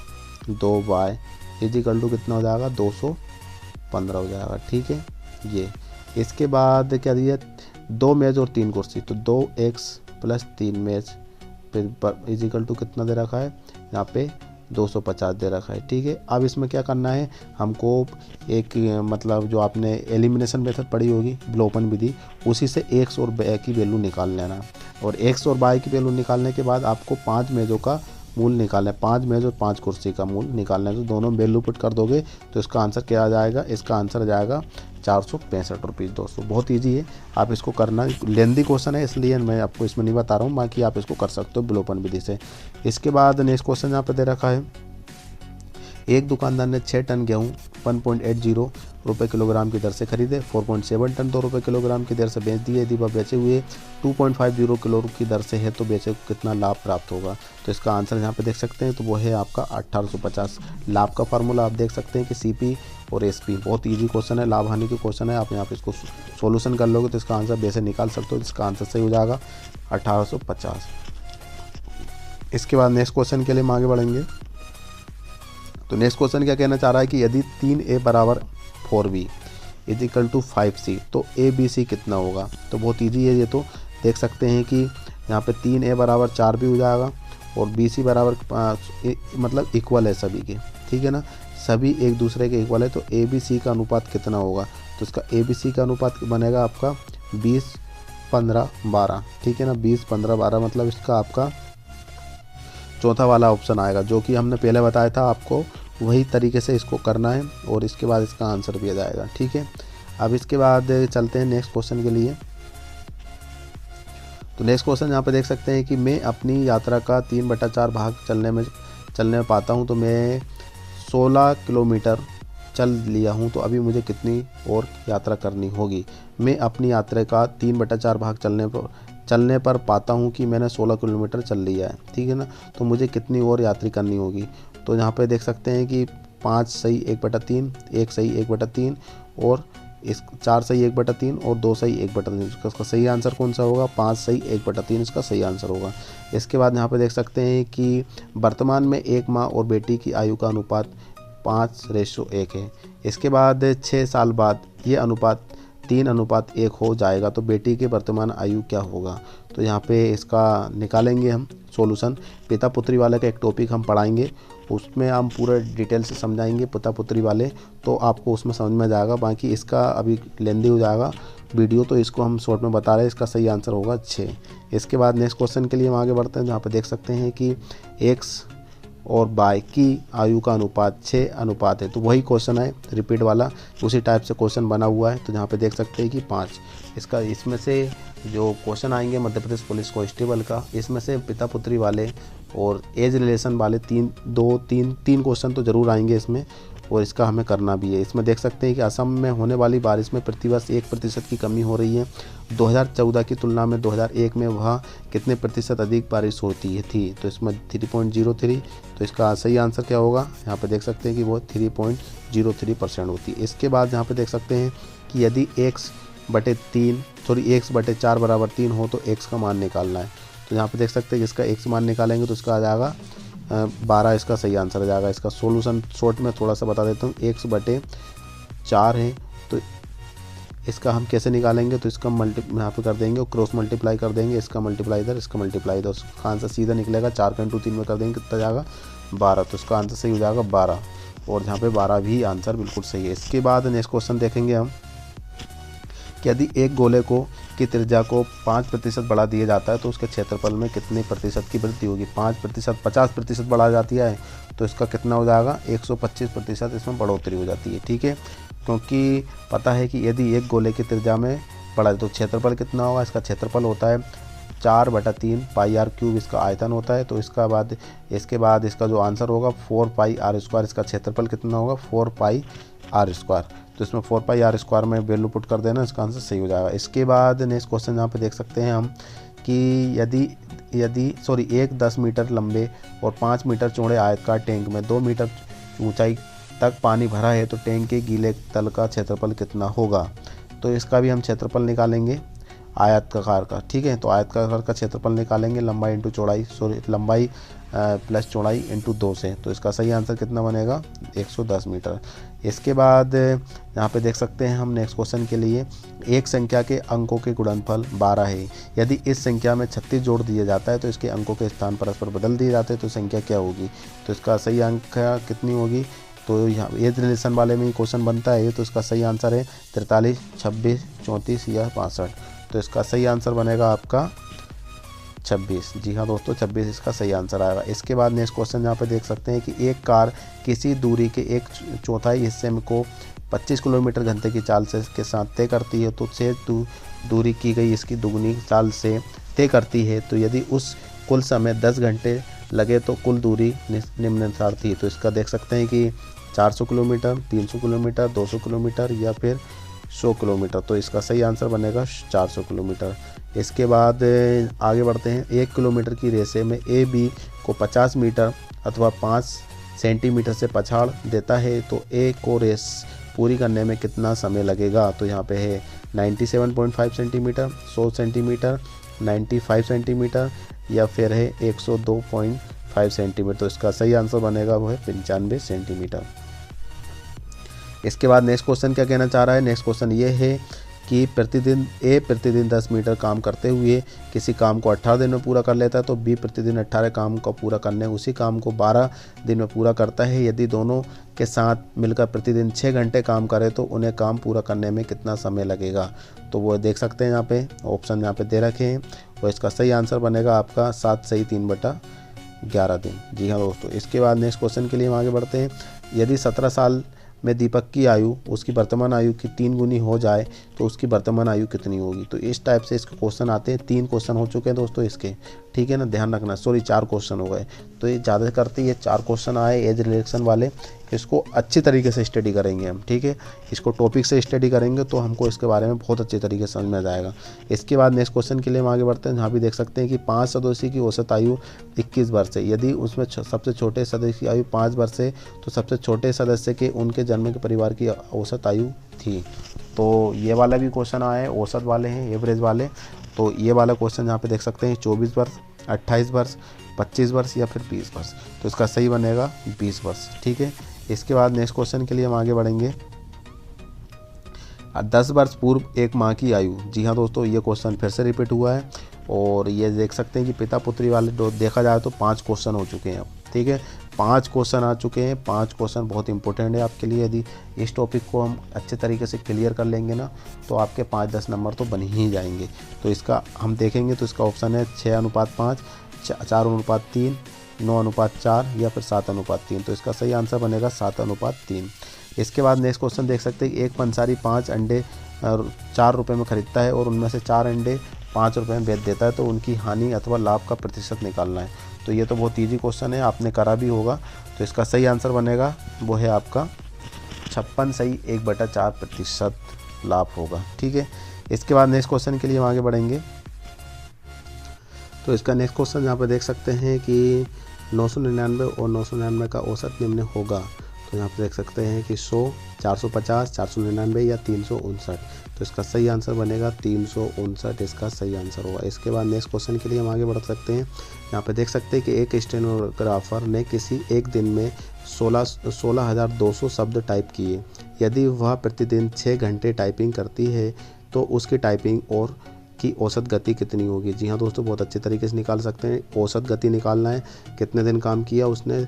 2y इजिकल टू कितना हो जाएगा 215 हो जाएगा। ठीक है, ये इसके बाद क्या दिया 2 मेज़ और 3 कुर्सी, तो 2x + 3 मेज़ फिर इजिकल टू कितना दे रखा है यहाँ पे 250 दे रखा है। ठीक है, अब इसमें क्या करना है हमको, एक मतलब जो आपने एलिमिनेशन मेथड पढ़ी होगी विलोपन विधि, उसी से x और y की वैल्यू निकाल लेना, और x और y की वैल्यू निकालने के बाद आपको 5 मेज़ों का मूल निकालना है, 5 मेज़ और 5 कुर्सी का मूल निकालना है। तो दोनों वैल्यू पुट कर दोगे तो इसका आंसर क्या आ जाएगा, इसका आंसर आ जाएगा ₹465 दोस्तों। बहुत ईजी है, आप इसको करना। लेंदी क्वेश्चन है इसलिए मैं आपको इसमें नहीं बता रहा हूँ, बाकी आप इसको कर सकते हो विलोपन विधि से। इसके बाद नेक्स्ट क्वेश्चन यहाँ पे दे रखा है, एक दुकानदार ने 6 टन गेहूँ 1.80 रुपये किलोग्राम की दर से खरीदे, 4.7 टन 2 रुपये किलोग्राम की दर से बेच दिए। यदि वह बेचे हुए 2.50 किलो की दर से है तो बेचे को कितना लाभ प्राप्त होगा? तो इसका आंसर यहाँ पे देख सकते हैं, तो वो है आपका 1850। लाभ का फार्मूला आप देख सकते हैं कि CP और SP। बहुत ईजी क्वेश्चन है, लाभ हानि के क्वेश्चन है। आप यहाँ पे इसको सोल्यूशन कर लोगे तो इसका आंसर वैसे निकाल सकते हो। इसका आंसर सही हो जाएगा 1850। इसके बाद नेक्स्ट क्वेश्चन के लिए हम आगे बढ़ेंगे। तो नेक्स्ट क्वेश्चन क्या कहना चाह रहा है कि यदि 3A बराबर 4B is equal to 5C तो ABC कितना होगा? तो बहुत ईजी है ये, तो देख सकते हैं कि यहाँ पे 3A बराबर 4B हो जाएगा और BC बराबर मतलब इक्वल है सभी के, ठीक है ना, सभी एक दूसरे के इक्वल है। तो ABC का अनुपात कितना होगा? तो इसका ABC का अनुपात बनेगा आपका 20-15-12, ठीक है ना, 20-15-12 मतलब इसका आपका चौथा वाला ऑप्शन आएगा, जो कि हमने पहले बताया था आपको। वही तरीके से इसको करना है और इसके बाद इसका आंसर भी आ जाएगा, ठीक है। अब इसके बाद चलते हैं नेक्स्ट क्वेश्चन के लिए। तो नेक्स्ट क्वेश्चन यहाँ पे देख सकते हैं कि मैं अपनी यात्रा का 3/4 भाग चलने में पाता हूँ, तो मैं 16 किलोमीटर चल लिया हूँ, तो अभी मुझे कितनी और यात्रा करनी होगी? मैं अपनी यात्रा का 3/4 भाग चलने पर पाता हूँ कि मैंने 16 किलोमीटर चल लिया है, ठीक है ना, तो मुझे कितनी और यात्रा करनी होगी? तो यहाँ पे देख सकते हैं कि 5 सही 1/3, 1 सही 1/3 और 4 सही 1/3 और 2 सही 1/3। इसका सही आंसर कौन सा होगा? 5 सही 1/3 इसका सही आंसर होगा। इसके बाद यहाँ पे देख सकते हैं कि वर्तमान में एक माँ और बेटी की आयु का अनुपात 5:1 है। इसके बाद 6 साल बाद ये अनुपात 3:1 हो जाएगा, तो बेटी की वर्तमान आयु क्या होगा? तो यहाँ पे इसका निकालेंगे हम सॉल्यूशन। पिता पुत्री वाले का एक टॉपिक हम पढ़ाएंगे, उसमें हम पूरे डिटेल से समझाएंगे पिता पुत्री वाले, तो आपको उसमें समझ में जाएगा। बाकी इसका अभी लेंदी हो जाएगा वीडियो, तो इसको हम शॉर्ट में बता रहे हैं। इसका सही आंसर होगा 6। इसके बाद नेक्स्ट क्वेश्चन के लिए हम आगे बढ़ते हैं, जहाँ पे देख सकते हैं कि एक्स और वाई की आयु का अनुपात 6:1 है। तो वही क्वेश्चन है रिपीट वाला, उसी टाइप से क्वेश्चन बना हुआ है। तो यहाँ पे देख सकते हैं कि 5, इसमें से जो क्वेश्चन आएंगे मध्य प्रदेश पुलिस कांस्टेबल का, इसमें से पिता पुत्री वाले और एज रिलेशन वाले 3 क्वेश्चन तो ज़रूर आएंगे इसमें, और इसका हमें करना भी है। इसमें देख सकते हैं कि असम में होने वाली बारिश में प्रतिवर्ष 1% की कमी हो रही है। 2014 की तुलना में 2001 में वह कितने प्रतिशत अधिक बारिश होती थी? तो इसमें 3.03। तो इसका सही आंसर क्या होगा? यहाँ पे देख सकते हैं कि वो 3.03% होती है। इसके बाद यहाँ पे देख सकते हैं कि यदि x/4 बराबर 3 हो तो x का मान निकालना है। तो यहाँ पे देख सकते हैं कि इसका x मान निकालेंगे तो इसका आ जाएगा 12, इसका सही आंसर आ जाएगा। इसका सॉल्यूशन शॉर्ट में थोड़ा सा बता देता हूँ। x/4 है, तो इसका हम कैसे निकालेंगे? तो इसका यहाँ पे कर देंगे और क्रॉस मल्टीप्लाई कर देंगे, इसका मल्टीप्लाई इधर, इसका मल्टीप्लाई इधर, उसका आंसर सीधा निकलेगा। 4 का इंटू 3 में कर देंगे, कितना जाएगा? 12। तो इसका आंसर सही हो जाएगा 12, और यहाँ पे 12 भी आंसर बिल्कुल सही है। इसके बाद नेक्स्ट क्वेश्चन देखेंगे हम कि यदि एक गोले की त्रिज्या को 5% बढ़ा दिया जाता है तो उसके क्षेत्रफल में कितने प्रतिशत की वृद्धि होगी? 5%, 50% बढ़ा जाती है तो इसका कितना हो जाएगा? 125% इसमें बढ़ोतरी हो जाती है, ठीक है। क्योंकि पता है कि यदि एक गोले की त्रिज्या में बढ़ा तो क्षेत्रफल कितना होगा? इसका क्षेत्रफल होता है 4/3 πr³ इसका आयतन होता है। तो इसके बाद इसका जो आंसर होगा 4πr²। इसका क्षेत्रफल कितना होगा? 4πr²। तो इसमें 4πr² में वैल्यू पुट कर देना, इसका आंसर सही हो जाएगा। इसके बाद नेक्स्ट क्वेश्चन यहाँ पे देख सकते हैं हम कि यदि 10 मीटर लंबे और 5 मीटर चौड़े आयताकार टैंक में 2 मीटर ऊंचाई तक पानी भरा है तो टैंक के गीले तल का क्षेत्रफल कितना होगा? तो इसका भी हम क्षेत्रफल निकालेंगे आयताकार का, ठीक है। तो आयताकार का क्षेत्रफल निकालेंगे लंबाई इंटू चौड़ाई, लंबाई प्लस चौड़ाई इंटू 2 से। तो इसका सही आंसर कितना बनेगा? 110 मीटर। इसके बाद यहाँ पे देख सकते हैं हम नेक्स्ट क्वेश्चन के लिए, एक संख्या के अंकों के गुणनफल 12 है। यदि इस संख्या में 36 जोड़ दिया जाता है तो इसके अंकों के स्थान परस्पर बदल दिए जाते हैं तो संख्या क्या होगी? तो इसका सही अंक कितनी होगी? तो यहाँ एज रिलेशन वाले में ही क्वेश्चन बनता है, तो इसका सही आंसर है 43, 26, 34 या 65। तो इसका सही आंसर बनेगा आपका 26। जी हाँ दोस्तों, 26 इसका सही आंसर आएगा। इसके बाद नेक्स्ट क्वेश्चन यहाँ पे देख सकते हैं कि एक कार किसी दूरी के एक चौथाई हिस्से में को 25 किलोमीटर घंटे की चाल से के साथ तय करती है, तो शेष दूरी की गई इसकी दुगनी चाल से तय करती है, तो यदि उस कुल समय 10 घंटे लगे तो कुल दूरी निम्नानुसार थी। तो इसका देख सकते हैं कि 400 किलोमीटर, 300 किलोमीटर, 200 किलोमीटर या फिर 100 किलोमीटर। तो इसका सही आंसर बनेगा 400 किलोमीटर। इसके बाद आगे बढ़ते हैं। 1 किलोमीटर की रेसे में ए बी को 50 मीटर अथवा 5 सेंटीमीटर से पछाड़ देता है, तो ए को रेस पूरी करने में कितना समय लगेगा। तो यहाँ पे है 97.5 सेंटीमीटर, 100 सेंटीमीटर, 95 सेंटीमीटर या फिर है 102.5 सेंटीमीटर। तो इसका सही आंसर बनेगा वो है 95 सेंटीमीटर। इसके बाद नेक्स्ट क्वेश्चन क्या कहना चाह रहा है। नेक्स्ट क्वेश्चन ये है कि प्रतिदिन 10 मीटर काम करते हुए किसी काम को 18 दिन में पूरा कर लेता है, तो बी प्रतिदिन 18 काम को पूरा करने उसी काम को 12 दिन में पूरा करता है। यदि दोनों के साथ मिलकर प्रतिदिन 6 घंटे काम करे तो उन्हें काम पूरा करने में कितना समय लगेगा। तो वो देख सकते हैं यहाँ पे ऑप्शन यहाँ पे दे रखे हैं, और इसका सही आंसर बनेगा आपका 7 सही 3/11 दिन। जी हाँ दोस्तों। इसके बाद नेक्स्ट क्वेश्चन के लिए हम आगे बढ़ते हैं। यदि 17 साल में दीपक की आयु उसकी वर्तमान आयु की 3 गुनी हो जाए तो उसकी वर्तमान आयु कितनी होगी। तो इस टाइप से इसके क्वेश्चन आते हैं। 3 क्वेश्चन हो चुके हैं दोस्तों इसके, ठीक है ना, ध्यान रखना। सॉरी 4 क्वेश्चन हो गए। तो ये ज़्यादा करते ये 4 क्वेश्चन आए एज रिलेक्शन वाले, इसको अच्छी तरीके से स्टडी करेंगे हम, ठीक है। इसको टॉपिक से स्टडी करेंगे तो हमको इसके बारे में बहुत अच्छी तरीके से समझ में आ जाएगा। इसके बाद नेक्स्ट क्वेश्चन के लिए हम आगे बढ़ते हैं। यहाँ भी देख सकते हैं कि 5 सदस्यों की औसत आयु 21 वर्ष है। यदि उसमें सबसे छोटे सदस्य की आयु 5 वर्ष है तो सबसे छोटे सदस्य के उनके जन्म के परिवार की औसत आयु थी। तो ये वाला भी क्वेश्चन आया है, औसत वाले हैं, एवरेज वाले। तो ये वाला क्वेश्चन यहाँ पे देख सकते हैं 24 वर्ष, 28 वर्ष, 25 वर्ष या फिर 20 वर्ष। तो इसका सही बनेगा 20 वर्ष, ठीक है। इसके बाद नेक्स्ट क्वेश्चन के लिए हम आगे बढ़ेंगे। 10 वर्ष पूर्व एक माह की आयु। जी हाँ दोस्तों, ये क्वेश्चन फिर से रिपीट हुआ है, और ये देख सकते हैं कि पिता पुत्री वाले देखा जाए तो 5 क्वेश्चन हो चुके हैं अब, ठीक है। 5 क्वेश्चन आ चुके हैं। 5 क्वेश्चन बहुत इंपॉर्टेंट है आपके लिए। यदि इस टॉपिक को हम अच्छे तरीके से क्लियर कर लेंगे ना, तो आपके 5-10 नंबर तो बन ही जाएंगे। तो इसका हम देखेंगे तो इसका ऑप्शन है 6:5, 4:3, 9:4 या फिर 7:3। तो इसका सही आंसर बनेगा 7:3। इसके बाद नेक्स्ट क्वेश्चन देख सकते हैं। एक पंसारी 5 अंडे 4 रुपये में खरीदता है और उनमें से 4 अंडे 5 रुपये में बेच देता है, तो उनकी हानि अथवा लाभ का प्रतिशत निकालना है। तो ये तो बहुत ईजी क्वेश्चन है, आपने करा भी होगा। तो इसका सही आंसर बनेगा वो है आपका 56 सही 1/4% लाभ होगा, ठीक है। इसके बाद नेक्स्ट क्वेश्चन के लिए हम आगे बढ़ेंगे। तो इसका नेक्स्ट क्वेश्चन यहाँ पे देख सकते हैं कि 999 और 999 का औसत निम्न होगा। तो यहाँ पे देख सकते हैं कि 100, 450, 499 या 359। तो इसका सही आंसर बनेगा 359, इसका सही आंसर होगा। इसके बाद नेक्स्ट क्वेश्चन के लिए हम आगे बढ़ सकते हैं। यहाँ पे देख सकते हैं कि एक स्टेनोग्राफर ने किसी एक दिन में 16,200 शब्द टाइप किए। यदि वह प्रतिदिन 6 घंटे टाइपिंग करती है तो उसकी टाइपिंग और की औसत गति कितनी होगी। जी हाँ दोस्तों, बहुत अच्छे तरीके से निकाल सकते हैं। औसत गति निकालना है, कितने दिन काम किया उसने,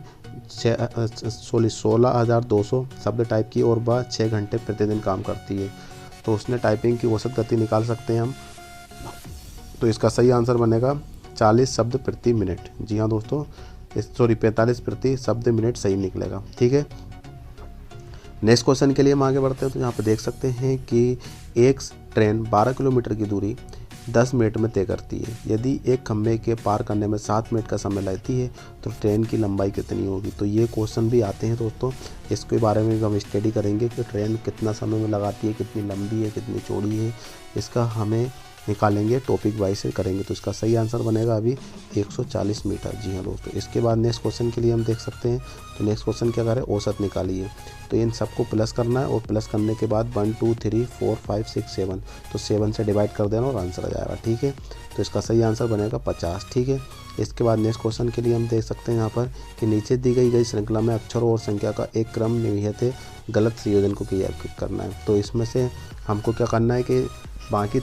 16,200 शब्द टाइप किए और वह 6 घंटे प्रतिदिन काम करती है, तो उसने टाइपिंग की औसत गति निकाल सकते हैं हम। तो इसका सही आंसर बनेगा 40 शब्द प्रति मिनट। जी हाँ दोस्तों, 45 प्रति शब्द मिनट सही निकलेगा, ठीक है। नेक्स्ट क्वेश्चन के लिए हम आगे बढ़ते हैं। तो यहाँ पे देख सकते हैं कि एक ट्रेन 12 किलोमीटर की दूरी 10 मिनट में तय करती है। यदि एक खंभे के पार करने में 7 मिनट का समय लेती है तो ट्रेन की लंबाई कितनी होगी। तो ये क्वेश्चन भी आते हैं दोस्तों, इसके बारे में हम स्टडी करेंगे कि ट्रेन कितना समय में लगाती है, कितनी लंबी है, कितनी चौड़ी है, इसका हमें निकालेंगे, टॉपिक वाइज से करेंगे। तो इसका सही आंसर बनेगा अभी 140 मीटर। जी हाँ दोस्तों। इसके बाद नेक्स्ट क्वेश्चन के लिए हम देख सकते हैं। तो नेक्स्ट क्वेश्चन क्या करें, औसत निकालिए। तो इन सबको प्लस करना है और प्लस करने के बाद 1 2 3 4 5 6 7, तो 7 से डिवाइड कर देना और आंसर आ जाएगा, ठीक है। तो इसका सही आंसर बनेगा 50, ठीक है। इसके बाद नेक्स्ट क्वेश्चन के लिए हम देख सकते हैं यहाँ पर कि नीचे दी गई श्रृंखला में अक्षरों और संख्या का एक क्रम निहित गलत संयोजन को क्रियान्वित करना है। तो इसमें से हमको क्या करना है कि बाकी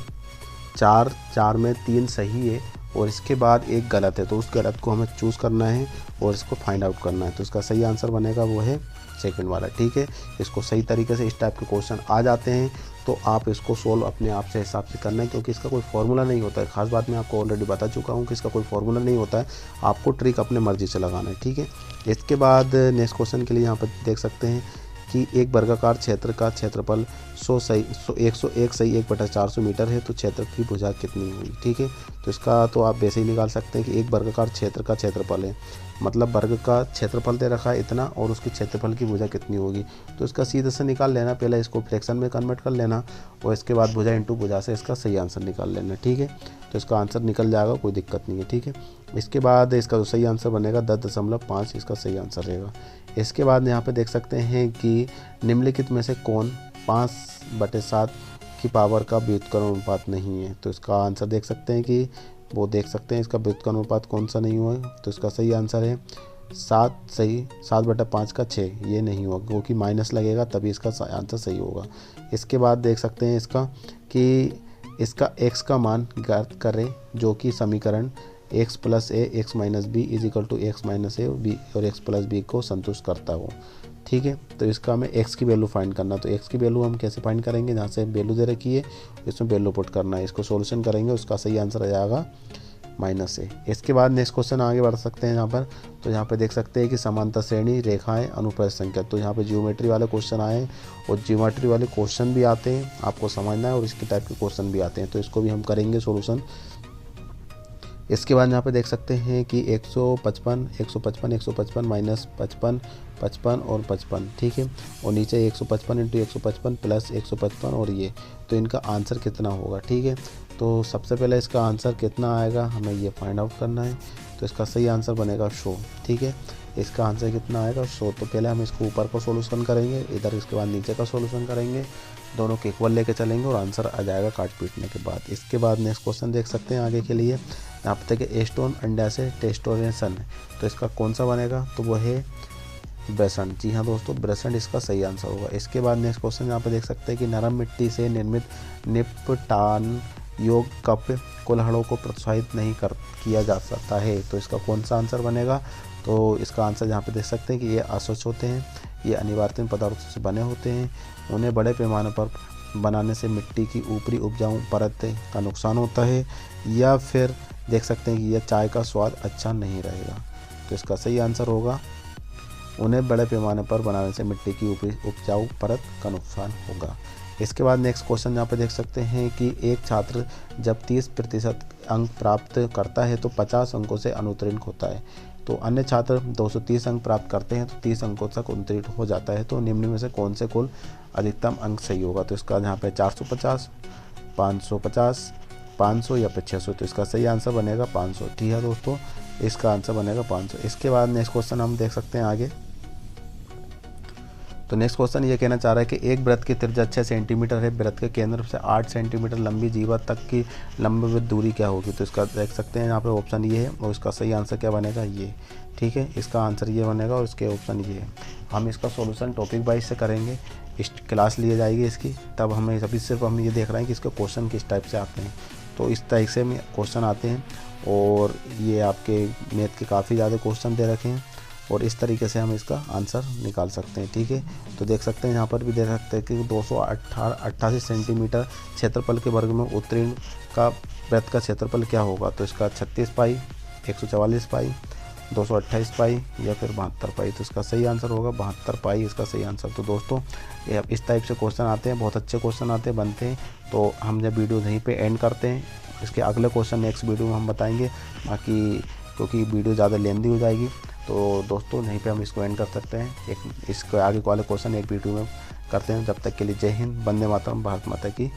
4 में 3 सही है और इसके बाद एक गलत है, तो उस गलत को हमें चूज़ करना है और इसको फाइंड आउट करना है। तो इसका सही आंसर बनेगा वो है सेकंड वाला, ठीक है। इसको सही तरीके से इस टाइप के क्वेश्चन आ जाते हैं तो आप इसको सोल्व अपने आप से हिसाब से करना है, क्योंकि इसका कोई फार्मूला नहीं होता है। खास बात मैं आपको ऑलरेडी बता चुका हूँ कि इसका कोई फार्मूला नहीं होता है, आपको ट्रिक अपने मर्जी से लगाना है, ठीक है। इसके बाद नेक्स्ट क्वेश्चन के लिए यहाँ पर देख सकते हैं कि एक वर्गाकार क्षेत्र का क्षेत्रफल 101 सही 1/400 मीटर है, तो क्षेत्र की भुजा कितनी हुई, ठीक है। तो इसका तो आप वैसे ही निकाल सकते हैं कि एक वर्गाकार क्षेत्र का क्षेत्रफल है, मतलब वर्ग का क्षेत्रफल दे रखा है इतना और उसकी क्षेत्रफल की भुजा कितनी होगी, तो इसका सीधे से निकाल लेना। पहले इसको फ्रैक्शन में कन्वर्ट कर लेना और इसके बाद भुजा इंटू भुजा से इसका सही आंसर निकाल लेना, ठीक है। तो इसका आंसर निकल जाएगा, कोई दिक्कत नहीं है, ठीक है। इसके बाद इसका जो सही आंसर बनेगा 10.5 इसका सही आंसर रहेगा। इसके बाद यहाँ पे देख सकते हैं कि निम्नलिखित में से कौन 5/7 की पावर का व्युत्क्रम अनुपात नहीं है, तो इसका आंसर देख सकते हैं कि वो देख सकते हैं इसका व्युत्क्रम अनुपात कौन सा नहीं हुआ है। तो इसका सही आंसर है 7 सही 7/5 का 6, ये नहीं होगा क्योंकि माइनस लगेगा तभी इसका आंसर सही होगा। इसके बाद देख सकते हैं इसका कि इसका x का मान ज्ञात करें जो कि समीकरण x + a x - b = x - a b और x + b को संतुष्ट करता हो, ठीक है। तो इसका हमें x की वैल्यू फाइंड करना, तो x की वैल्यू हम कैसे फाइंड करेंगे, जहाँ से वैल्यू दे रखी है इसमें वैल्यू पुट करना है, इसको सॉल्यूशन करेंगे, उसका सही आंसर आ जाएगा -a। इसके बाद नेक्स्ट क्वेश्चन आगे बढ़ सकते हैं यहाँ पर। तो यहाँ पे देख सकते हैं कि समांतर श्रेणी रेखाएं अनुप्रस्थ संख्या, तो यहाँ पे ज्योमेट्री वाले क्वेश्चन आए और ज्योमेट्री वाले क्वेश्चन भी आते हैं, आपको समझना है, और इसके टाइप के क्वेश्चन भी आते हैं, तो इसको भी हम करेंगे सॉल्यूशन। इसके बाद यहाँ पे देख सकते हैं कि 155 155 155 माइनस 55 55 और 55, ठीक है, और नीचे 155 × 155 प्लस 155 और ये, तो इनका आंसर कितना होगा, ठीक है। तो सबसे पहले इसका आंसर कितना आएगा हमें ये फाइंड आउट करना है, तो इसका सही आंसर बनेगा 100, ठीक है। इसका आंसर कितना आएगा 100, तो पहले हम इसको ऊपर का सॉल्यूशन करेंगे इधर, इसके बाद नीचे का सॉल्यूशन करेंगे, दोनों के इक्वल लेके चलेंगे और आंसर आ जाएगा काट पीटने के बाद। इसके बाद नेक्स्ट क्वेश्चन देख सकते हैं आगे के लिए, यहाँ पे देखिए एस्टोन अंडा से टेस्टोरेशन है, तो इसका कौन सा बनेगा, तो वो है ब्रेसेंट। जी हाँ दोस्तों, ब्रेसेंट इसका सही आंसर होगा। इसके बाद नेक्स्ट क्वेश्चन यहाँ पे देख सकते हैं कि नरम मिट्टी से निर्मित निपटान योग कप कुल्हड़ों को प्रोत्साहित नहीं किया जा सकता है, तो इसका कौन सा आंसर बनेगा, तो इसका आंसर यहाँ पे देख सकते हैं कि ये अस्वच्छ होते हैं, ये अनिवार्य पदार्थों से बने होते हैं, उन्हें बड़े पैमाने पर बनाने से मिट्टी की ऊपरी उपजाऊ परत का नुकसान होता है, या फिर देख सकते हैं कि यह चाय का स्वाद अच्छा नहीं रहेगा, तो इसका सही आंसर होगा उन्हें बड़े पैमाने पर बनाने से मिट्टी की ऊपरी उपजाऊ परत का नुकसान होगा। इसके बाद नेक्स्ट क्वेश्चन यहाँ पे देख सकते हैं कि एक छात्र जब 30% अंक प्राप्त करता है तो 50 अंकों से अनुत्तीर्ण होता है, तो अन्य छात्र 230 अंक प्राप्त करते हैं तो 30 अंकों तक उत्तीर्ण हो जाता है, तो निम्न में से कौन से कुल अधिकतम अंक सही होगा, तो इसका यहाँ पे 450 550 500 या 600, तो इसका सही आंसर बनेगा 500, ठीक है दोस्तों, इसका आंसर बनेगा 500। इसके बाद नेक्स्ट क्वेश्चन हम देख सकते हैं आगे। तो नेक्स्ट क्वेश्चन ये कहना चाह रहा है कि एक वृत्त की त्रिज्या 6 सेंटीमीटर है, वृत्त के केंद्र से 8 सेंटीमीटर लंबी जीवा तक की लंबवत दूरी क्या होगी, तो इसका देख सकते हैं यहाँ पे ऑप्शन ये है और इसका सही आंसर क्या बनेगा ये, ठीक है, इसका आंसर ये बनेगा और इसके ऑप्शन ये है। हम इसका सॉल्यूशन टॉपिक वाइज से करेंगे, इस क्लास ली जाएगी इसकी, तब हमें अभी सिर्फ हम ये देख रहे हैं कि इसके क्वेश्चन किस टाइप से आते हैं, तो इस टाइप से क्वेश्चन आते हैं और ये आपके मैथ के काफ़ी ज़्यादा क्वेश्चन दे रखे हैं और इस तरीके से हम इसका आंसर निकाल सकते हैं, ठीक है। तो देख सकते हैं यहाँ पर भी देख सकते हैं कि 288 सेंटीमीटर क्षेत्रफल के वर्ग में उत्तीर्ण का वृत्त का क्षेत्रफल क्या होगा, तो इसका 36 पाई 144 पाई 228 पाई या फिर 72 पाई, तो इसका सही आंसर होगा 72 पाई, इसका सही आंसर। तो दोस्तों ये इस टाइप से क्वेश्चन आते हैं, बहुत अच्छे क्वेश्चन आते हैं, बनते हैं, तो हम जब वीडियो यहीं पे एंड करते हैं, इसके अगले क्वेश्चन नेक्स्ट वीडियो में हम बताएंगे, बाकी क्योंकि वीडियो ज़्यादा लेंदी हो जाएगी, तो दोस्तों यहीं पे हम इसको एंड कर सकते हैं, एक इसके आगे वाले क्वेश्चन एक वीडियो में करते हैं। जब तक के लिए जय हिंद, वंदे मातरम, भारत माता की।